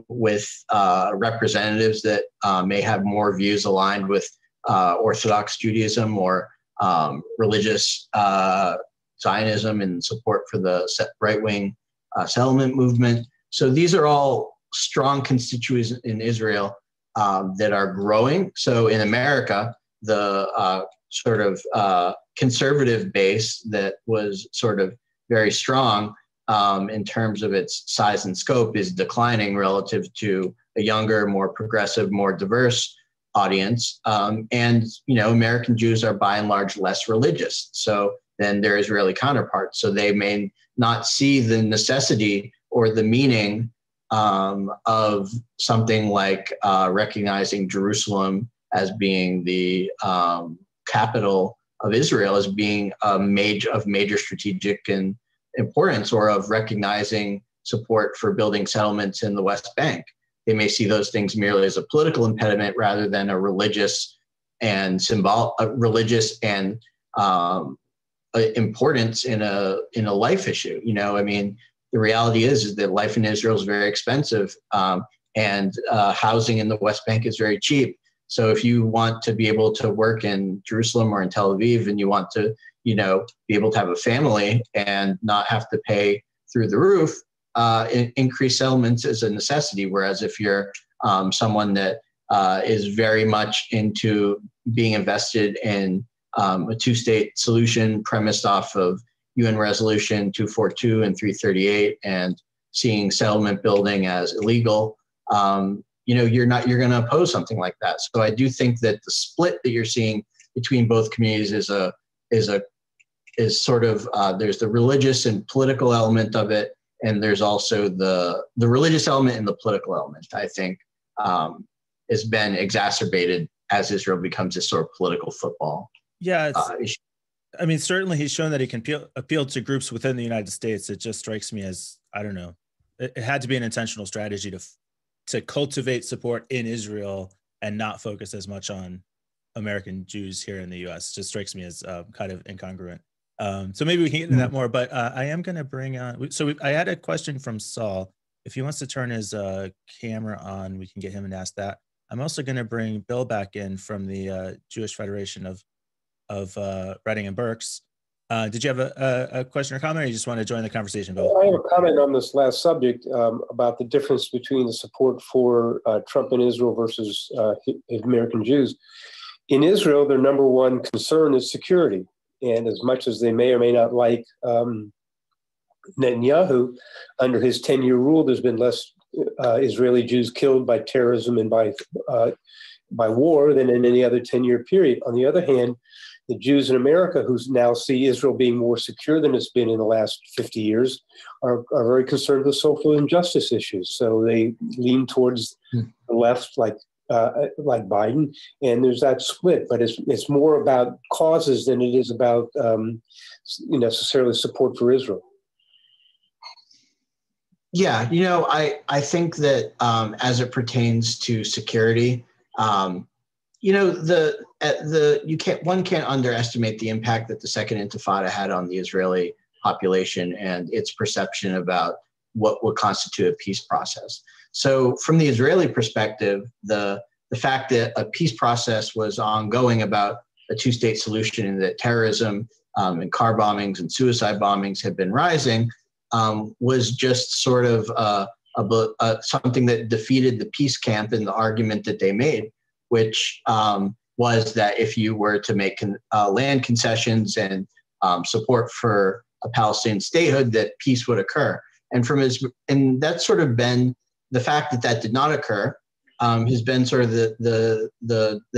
with representatives that may have more views aligned with Orthodox Judaism or religious Zionism and support for the right-wing settlement movement. So these are all strong constituents in Israel that are growing. So in America, the sort of conservative base that was sort of very strong in terms of its size and scope is declining relative to a younger, more progressive, more diverse audience. And American Jews are by and large less religious than their Israeli counterparts. So they may not see the necessity or the meaning of something like recognizing Jerusalem as being the capital of Israel, as being of major strategic and importance, or of recognizing support for building settlements in the West Bank. They may see those things merely as a political impediment rather than a religious and importance in a life issue. I mean, the reality is that life in Israel is very expensive, and housing in the West Bank is very cheap. So if you want to be able to work in Jerusalem or in Tel Aviv, and you want to, be able to have a family and not have to pay through the roof, increased settlements is a necessity. Whereas if you're someone that is very much into being invested in a two-state solution premised off of UN Resolution 242 and 338, and seeing settlement building as illegal, you're going to oppose something like that. So I do think that the split that you're seeing between both communities is is sort of, there's the religious and political element of it, and there's also the religious element and the political element, I think, has been exacerbated as Israel becomes this sort of political football. Yeah, issue. I mean, certainly he's shown that he can appeal to groups within the United States. It just strikes me as, I don't know, it had to be an intentional strategy to cultivate support in Israel and not focus as much on American Jews here in the U.S. It just strikes me as kind of incongruent. So maybe we can get into that more, but I am going to bring on, I had a question from Saul. If he wants to turn his camera on, we can get him to ask that. I'm also going to bring Bill back in from the Jewish Federation of Reading and Berks. Did you have a question or comment, or you just want to join the conversation, Bill? I have a comment on this last subject about the difference between the support for Trump in Israel versus American Jews. In Israel, their number one concern is security. And as much as they may or may not like Netanyahu, under his 10-year rule, there's been less Israeli Jews killed by terrorism and by war than in any other 10-year period. On the other hand, the Jews in America who now see Israel being more secure than it's been in the last 50 years are very concerned with social injustice issues. So they lean towards the left, like Biden, and there's that split. But it's more about causes than it is about necessarily support for Israel. Yeah, I think that as it pertains to security, one can't underestimate the impact that the Second Intifada had on the Israeli population and its perception about what would constitute a peace process. So from the Israeli perspective, the fact that a peace process was ongoing about a two-state solution and that terrorism and car bombings and suicide bombings had been rising was just sort of something that defeated the peace camp in the argument that they made, which was that if you were to make land concessions and support for a Palestinian statehood, that peace would occur. And that's sort of been the fact that did not occur has been sort of the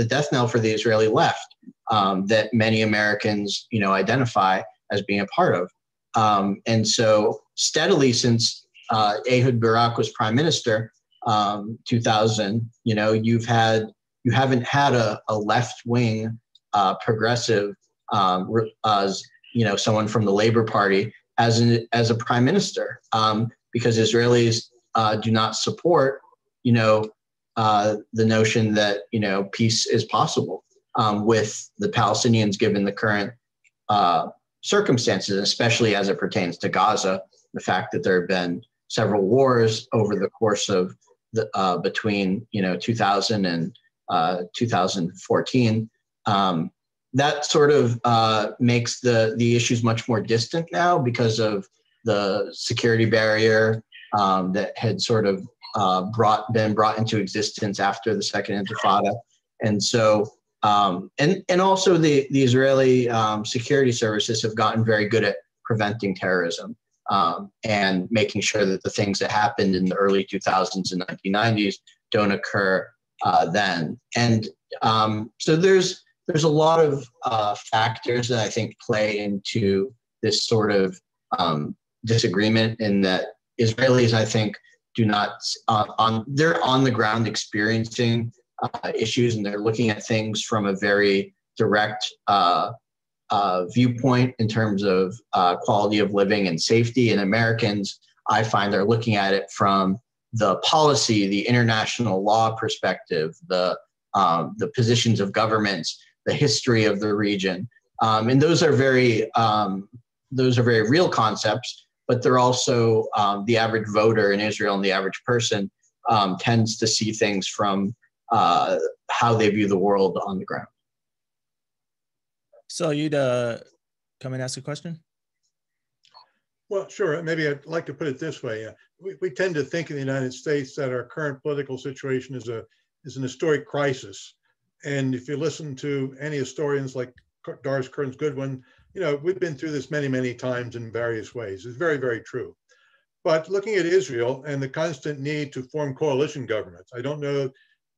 death knell for the Israeli left that many Americans identify as being a part of. And so steadily since Ehud Barak was prime minister, 2000, you haven't had a left-wing progressive, someone from the Labor Party as a prime minister, because Israelis do not support, the notion that peace is possible with the Palestinians given the current circumstances, especially as it pertains to Gaza. The fact that there have been several wars over the course of between 2000 and 2014, that sort of makes the issues much more distant now because of the security barrier that had sort of been brought into existence after the Second Intifada. And so, and also the Israeli security services have gotten very good at preventing terrorism and making sure that the things that happened in the early 2000s and 1990s don't occur then. And so there's a lot of factors that I think play into this sort of disagreement, in that Israelis, I think, do not they're on the ground experiencing issues, and they're looking at things from a very direct viewpoint in terms of quality of living and safety. And Americans, I find, are looking at it from the policy, the international law perspective, the positions of governments, the history of the region, and those are very real concepts. But they're also the average voter in Israel and the average person tends to see things from how they view the world on the ground. So you'd come and ask a question? Well, sure. Maybe I'd like to put it this way. We tend to think in the United States that our current political situation is an historic crisis. And if you listen to any historians like Doris Kearns Goodwin, we've been through this many, many times in various ways. It's very, very true. But looking at Israel and the constant need to form coalition governments, I don't know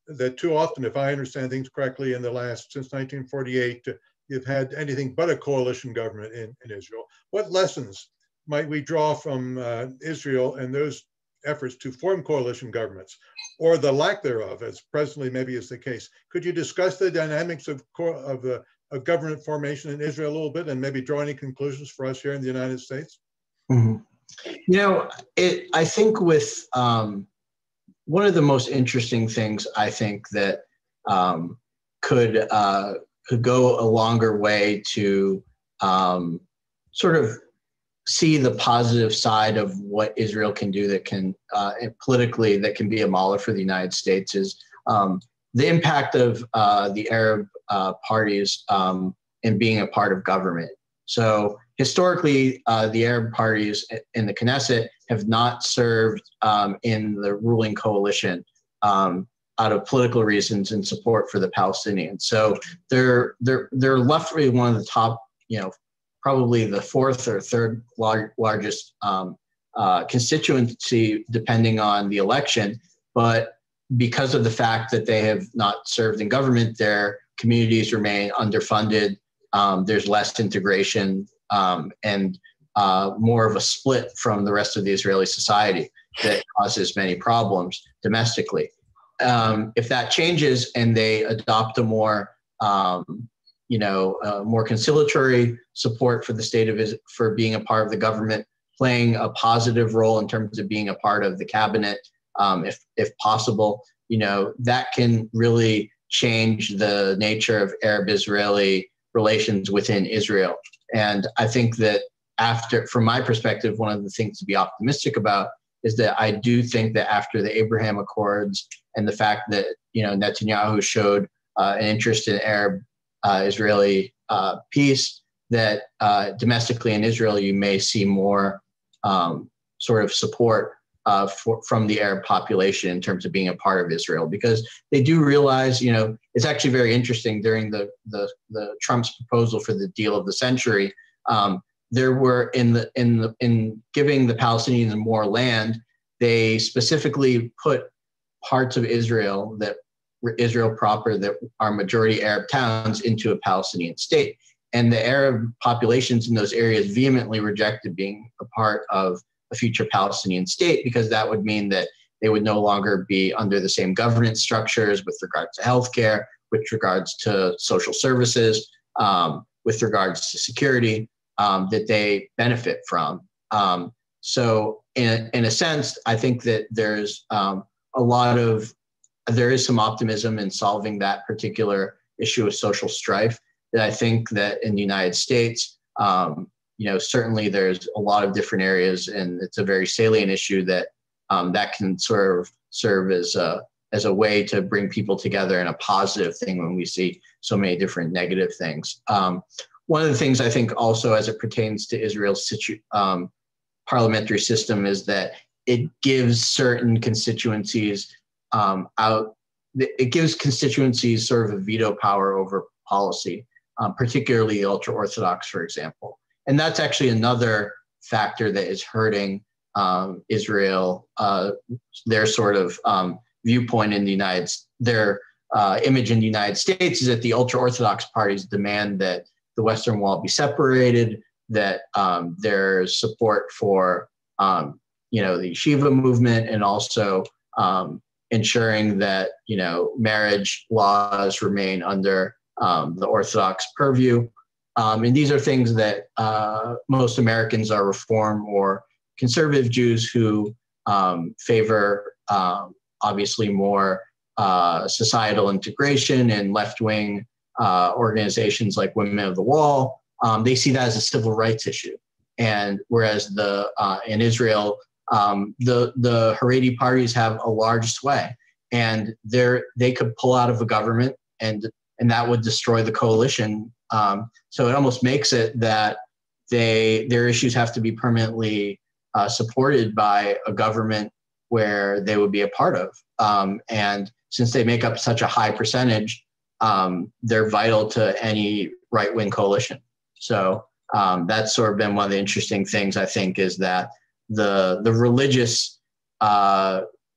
that too often, if I understand things correctly, since 1948, you've had anything but a coalition government in Israel. What lessons might we draw from Israel and those efforts to form coalition governments, or the lack thereof, as presently maybe is the case? Could you discuss the dynamics of government formation in Israel a little bit, and maybe draw any conclusions for us here in the United States? Mm-hmm. You know, I think with one of the most interesting things I think that could go a longer way to sort of see the positive side of what Israel can do that can politically that can be a model for the United States is the impact of the Arab parties in being a part of government. So historically, the Arab parties in the Knesset have not served in the ruling coalition out of political reasons and support for the Palestinians. So they're left with one of the top, probably the fourth or third largest constituency, depending on the election. But because of the fact that they have not served in government, their communities remain underfunded. There's less integration and more of a split from the rest of the Israeli society that causes many problems domestically. If that changes and they adopt a more more conciliatory support for the state of Israel, for being a part of the government, playing a positive role in terms of being a part of the cabinet, if possible, that can really change the nature of Arab-Israeli relations within Israel. And I think that from my perspective, one of the things to be optimistic about is that I do think that after the Abraham Accords and the fact that, Netanyahu showed an interest in Arab-Israeli peace, that domestically in Israel, you may see more sort of support from the Arab population in terms of being a part of Israel, because they do realize, it's actually very interesting during the Trump's proposal for the deal of the century. There were in giving the Palestinians more land, they specifically put parts of Israel proper that are majority Arab towns into a Palestinian state. And the Arab populations in those areas vehemently rejected being a part of a future Palestinian state, because that would mean that they would no longer be under the same governance structures with regards to healthcare, with regards to social services, with regards to security that they benefit from. So in a sense, I think that there's there is some optimism in solving that particular issue of social strife. That I think that in the United States, certainly there's a lot of different areas, and it's a very salient issue that that can sort of serve as a way to bring people together in a positive thing when we see so many different negative things. One of the things I think also as it pertains to Israel's parliamentary system is that it gives certain constituencies it gives constituencies sort of a veto power over policy, particularly ultra-Orthodox, for example. And that's actually another factor that is hurting Israel, their sort of viewpoint in the their image in the United States is that the ultra-Orthodox parties demand that the Western Wall be separated, that there's support for, the yeshiva movement, and also ensuring that, marriage laws remain under the Orthodox purview. And these are things that most Americans are Reform or conservative Jews who favor, obviously, more societal integration and left-wing organizations like Women of the Wall. They see that as a civil rights issue. And whereas in Israel, the Haredi parties have a large sway, and they could pull out of a government, and that would destroy the coalition. So it almost makes it that their issues have to be permanently supported by a government where they would be a part of. And since they make up such a high percentage, they're vital to any right-wing coalition. So that's sort of been one of the interesting things, I think, is that the religious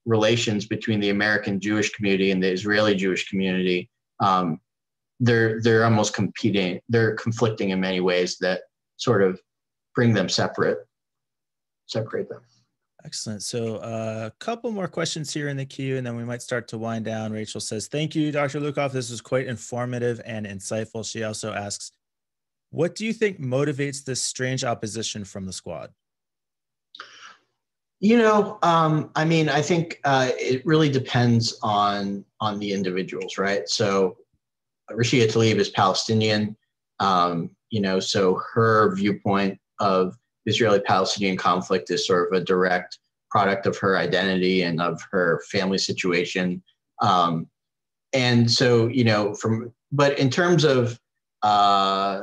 relations between the American Jewish community and the Israeli Jewish community they're almost competing. They're conflicting in many ways that sort of bring them separate them. Excellent. So a couple more questions here in the queue, and then we might start to wind down. Rachel says, thank you, Dr. Lukoff. This was quite informative and insightful. She also asks, what do you think motivates this strange opposition from the squad? I mean, I think it really depends on the individuals, right? So Rashida Tlaib is Palestinian, so her viewpoint of Israeli-Palestinian conflict is sort of a direct product of her identity and of her family situation. And so, but in terms of, I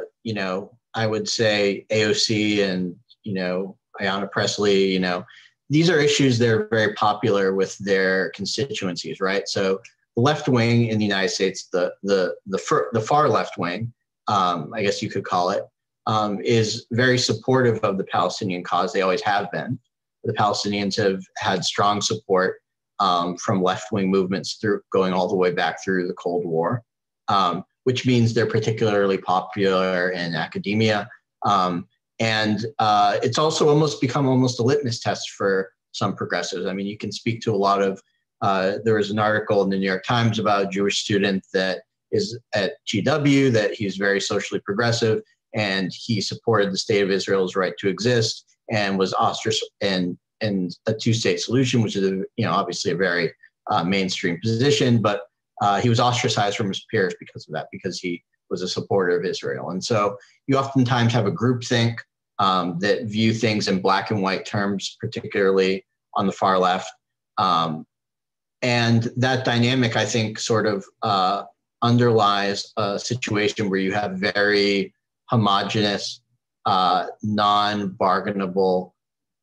would say AOC and, Ayanna Pressley, these are issues that are very popular with their constituencies, right? So the left wing in the United States, the far left wing, I guess you could call it, is very supportive of the Palestinian cause. They always have been. The Palestinians have had strong support from left-wing movements going all the way back through the Cold War, which means they're particularly popular in academia. And it's also almost become a litmus test for some progressives. I mean, you can speak to a lot of, there was an article in the New York Times about a Jewish student that is at GW, that he's very socially progressive, and he supported the state of Israel's right to exist and was ostracized in a two-state solution, which is, obviously a very mainstream position, but he was ostracized from his peers because of that, because he was a supporter of Israel. And so you oftentimes have a groupthink that view things in black and white terms, particularly on the far left. And that dynamic, I think, sort of underlies a situation where you have very homogenous, non-bargainable,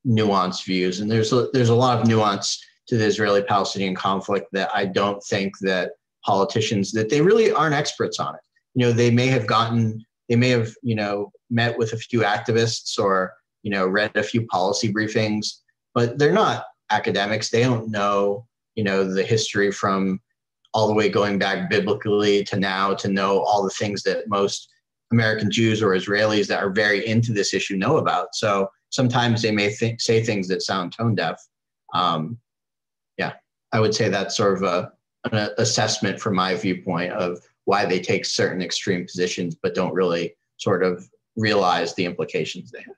nuanced views. And there's a lot of nuance to the Israeli-Palestinian conflict that I don't think that politicians, that they really aren't experts on it. They may have met with a few activists or, read a few policy briefings, but they're not academics. They don't know, the history from all the way going back biblically to now, to know all the things that most American Jews or Israelis that are very into this issue know about. So sometimes they may say things that sound tone deaf. I would say that's sort of an assessment from my viewpoint of why they take certain extreme positions, but don't really sort of realize the implications they have.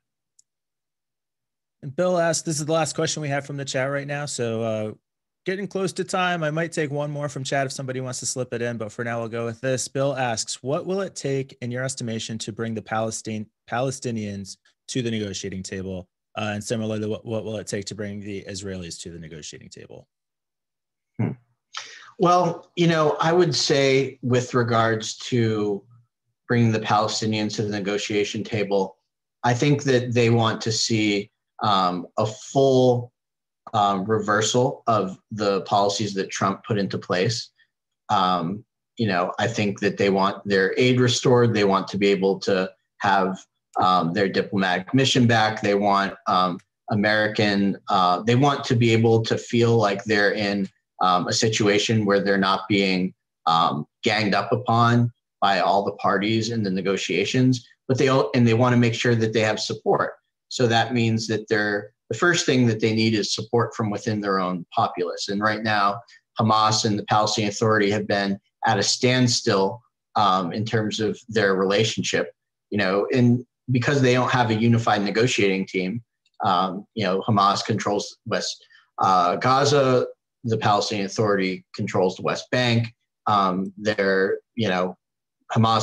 And Bill asked, this is the last question we have from the chat right now. So getting close to time. I might take one more from chat if somebody wants to slip it in, but for now we'll go with this. Bill asks, what will it take in your estimation to bring the Palestinians to the negotiating table? And similarly, what will it take to bring the Israelis to the negotiating table? Well, I would say with regards to bringing the Palestinians to the negotiation table, I think that they want to see a full reversal of the policies that Trump put into place. I think that they want their aid restored. They want to be able to have their diplomatic mission back. They want they want to be able to feel like they're in a situation where they're not being ganged up upon by all the parties in the negotiations, but they want to make sure that they have support. So that means that the first thing that they need is support from within their own populace. And right now, Hamas and the Palestinian Authority have been at a standstill in terms of their relationship, and because they don't have a unified negotiating team. Hamas controls West Gaza, the Palestinian Authority controls the West Bank. Hamas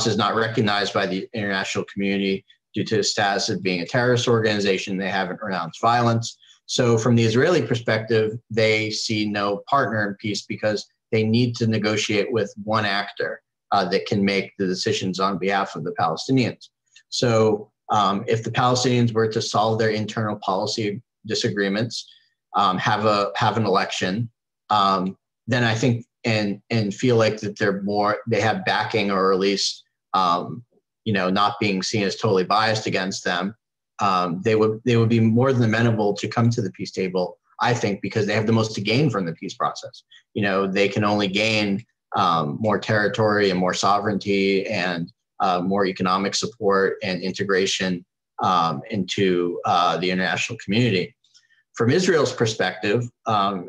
is not recognized by the international community due to the status of being a terrorist organization. They haven't renounced violence. So from the Israeli perspective, they see no partner in peace because they need to negotiate with one actor that can make the decisions on behalf of the Palestinians. So if the Palestinians were to solve their internal policy disagreements, have an election, then I think and feel like that they have backing, or at least not being seen as totally biased against them, they would be more than amenable to come to the peace table, I think, because they have the most to gain from the peace process. They can only gain more territory and more sovereignty and more economic support and integration into the international community. From Israel's perspective,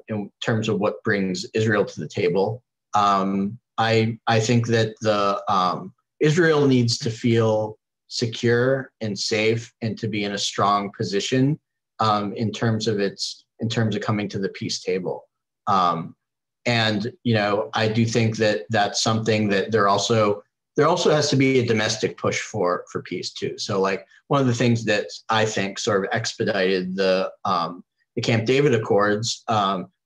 in terms of what brings Israel to the table, I think that Israel needs to feel secure and safe and to be in a strong position in terms of coming to the peace table. And I do think that that's something that there also has to be a domestic push for peace too. So like one of the things that I think sort of expedited the Camp David Accords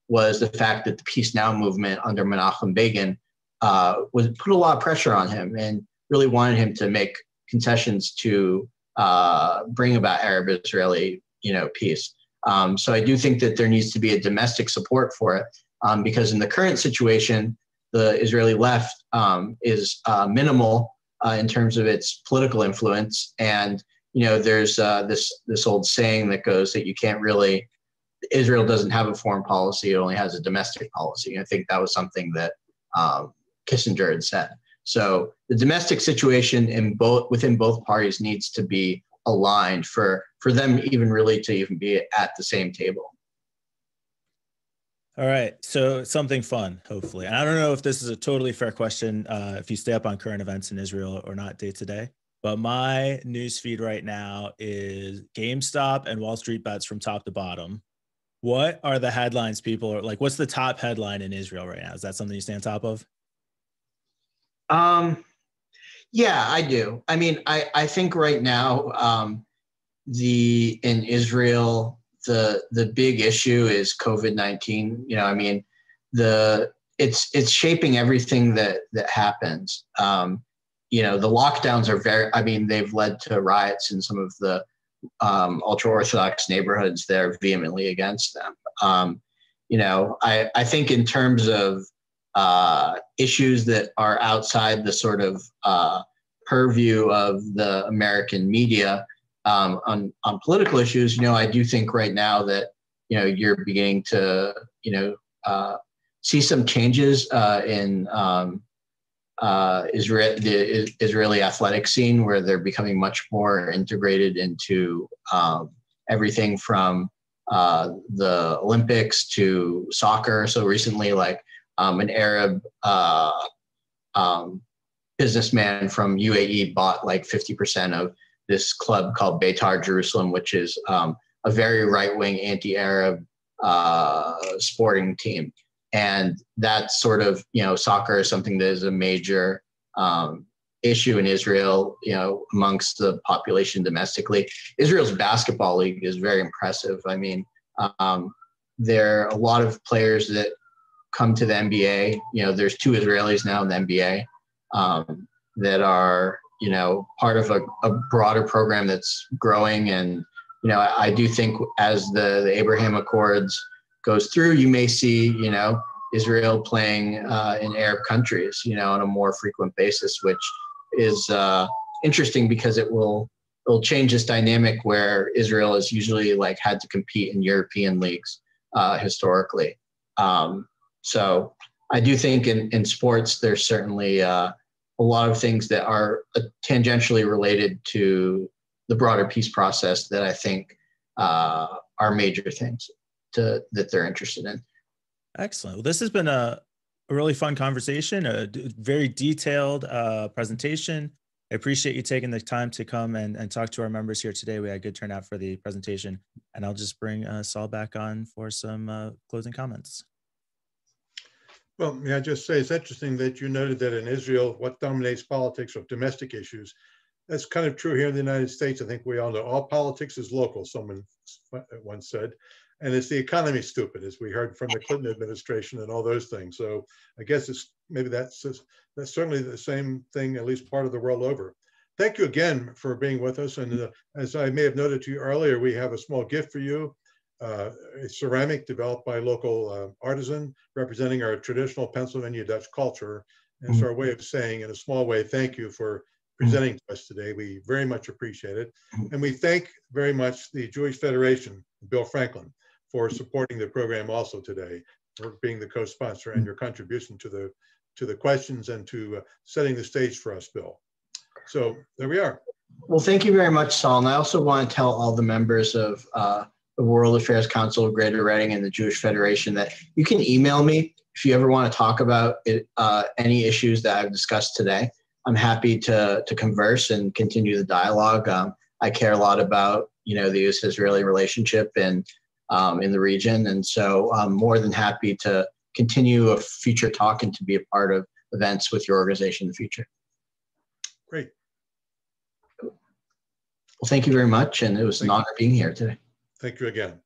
was the fact that the Peace Now movement under Menachem Begin put a lot of pressure on him and really wanted him to make concessions to bring about Arab-Israeli peace. So I do think that there needs to be a domestic support for it because in the current situation, the Israeli left is minimal in terms of its political influence. And, there's this old saying that goes that you can't really, Israel doesn't have a foreign policy, it only has a domestic policy. And I think that was something that Kissinger had said. So the domestic situation within both parties needs to be aligned for them even really to even be at the same table. All right, so something fun, hopefully. And I don't know if this is a totally fair question, if you stay up on current events in Israel or not day to day, but my news feed right now is GameStop and Wall Street bets from top to bottom. What are the headlines people are like? What's the top headline in Israel right now? Is that something you stay on top of? Yeah, I do. I mean, I think right now, in Israel, the big issue is COVID-19. It's shaping everything that happens. The lockdowns are they've led to riots in some of the ultra-Orthodox neighborhoods that are vehemently against them. I think in terms of issues that are outside the sort of purview of the American media on political issues, I do think right now that, you're beginning to, see some changes in the Israeli athletic scene where they're becoming much more integrated into everything from the Olympics to soccer. So recently, an Arab businessman from UAE bought 50% of this club called Beitar Jerusalem, which is a very right-wing anti-Arab sporting team. And that's sort of, soccer is something that is a major issue in Israel, amongst the population domestically. Israel's basketball league is very impressive. I mean, there are a lot of players that come to the NBA. There's 2 Israelis now in the NBA that are, part of a broader program that's growing. And, I do think as the Abraham Accords goes through, you may see, Israel playing in Arab countries, on a more frequent basis, which is interesting because it will change this dynamic where Israel has usually had to compete in European leagues historically. So I do think in sports, there's certainly a lot of things that are tangentially related to the broader peace process that I think are major things that they're interested in. Excellent. Well, this has been a really fun conversation, a very detailed presentation. I appreciate you taking the time to come and talk to our members here today. We had a good turnout for the presentation, and I'll just bring Saul back on for some closing comments. Well, may I just say, it's interesting that you noted that in Israel, what dominates politics are domestic issues. That's kind of true here in the United States. I think we all know all politics is local, someone once said. And it's the economy, stupid, as we heard from the Clinton administration and all those things. So I guess that's certainly the same thing, at least part of the world over. Thank you again for being with us. And as I may have noted to you earlier, we have a small gift for you, a ceramic developed by a local artisan representing our traditional Pennsylvania Dutch culture. And it's our way of saying, in a small way, thank you for presenting to us today. We very much appreciate it. And we thank very much the Jewish Federation, Bill Franklin, for supporting the program also today, for being the co-sponsor and your contribution to the questions and to setting the stage for us, Bill. So there we are. Well, thank you very much, Saul. And I also want to tell all the members of the World Affairs Council of Greater Reading and the Jewish Federation that you can email me if you ever want to talk about it, any issues that I've discussed today. I'm happy to converse and continue the dialogue. I care a lot about, the U.S.-Israeli relationship and in the region. And so I'm more than happy to continue a future talk and to be a part of events with your organization in the future. Great. Well, thank you very much. And it was an honor being here today. Thank you again.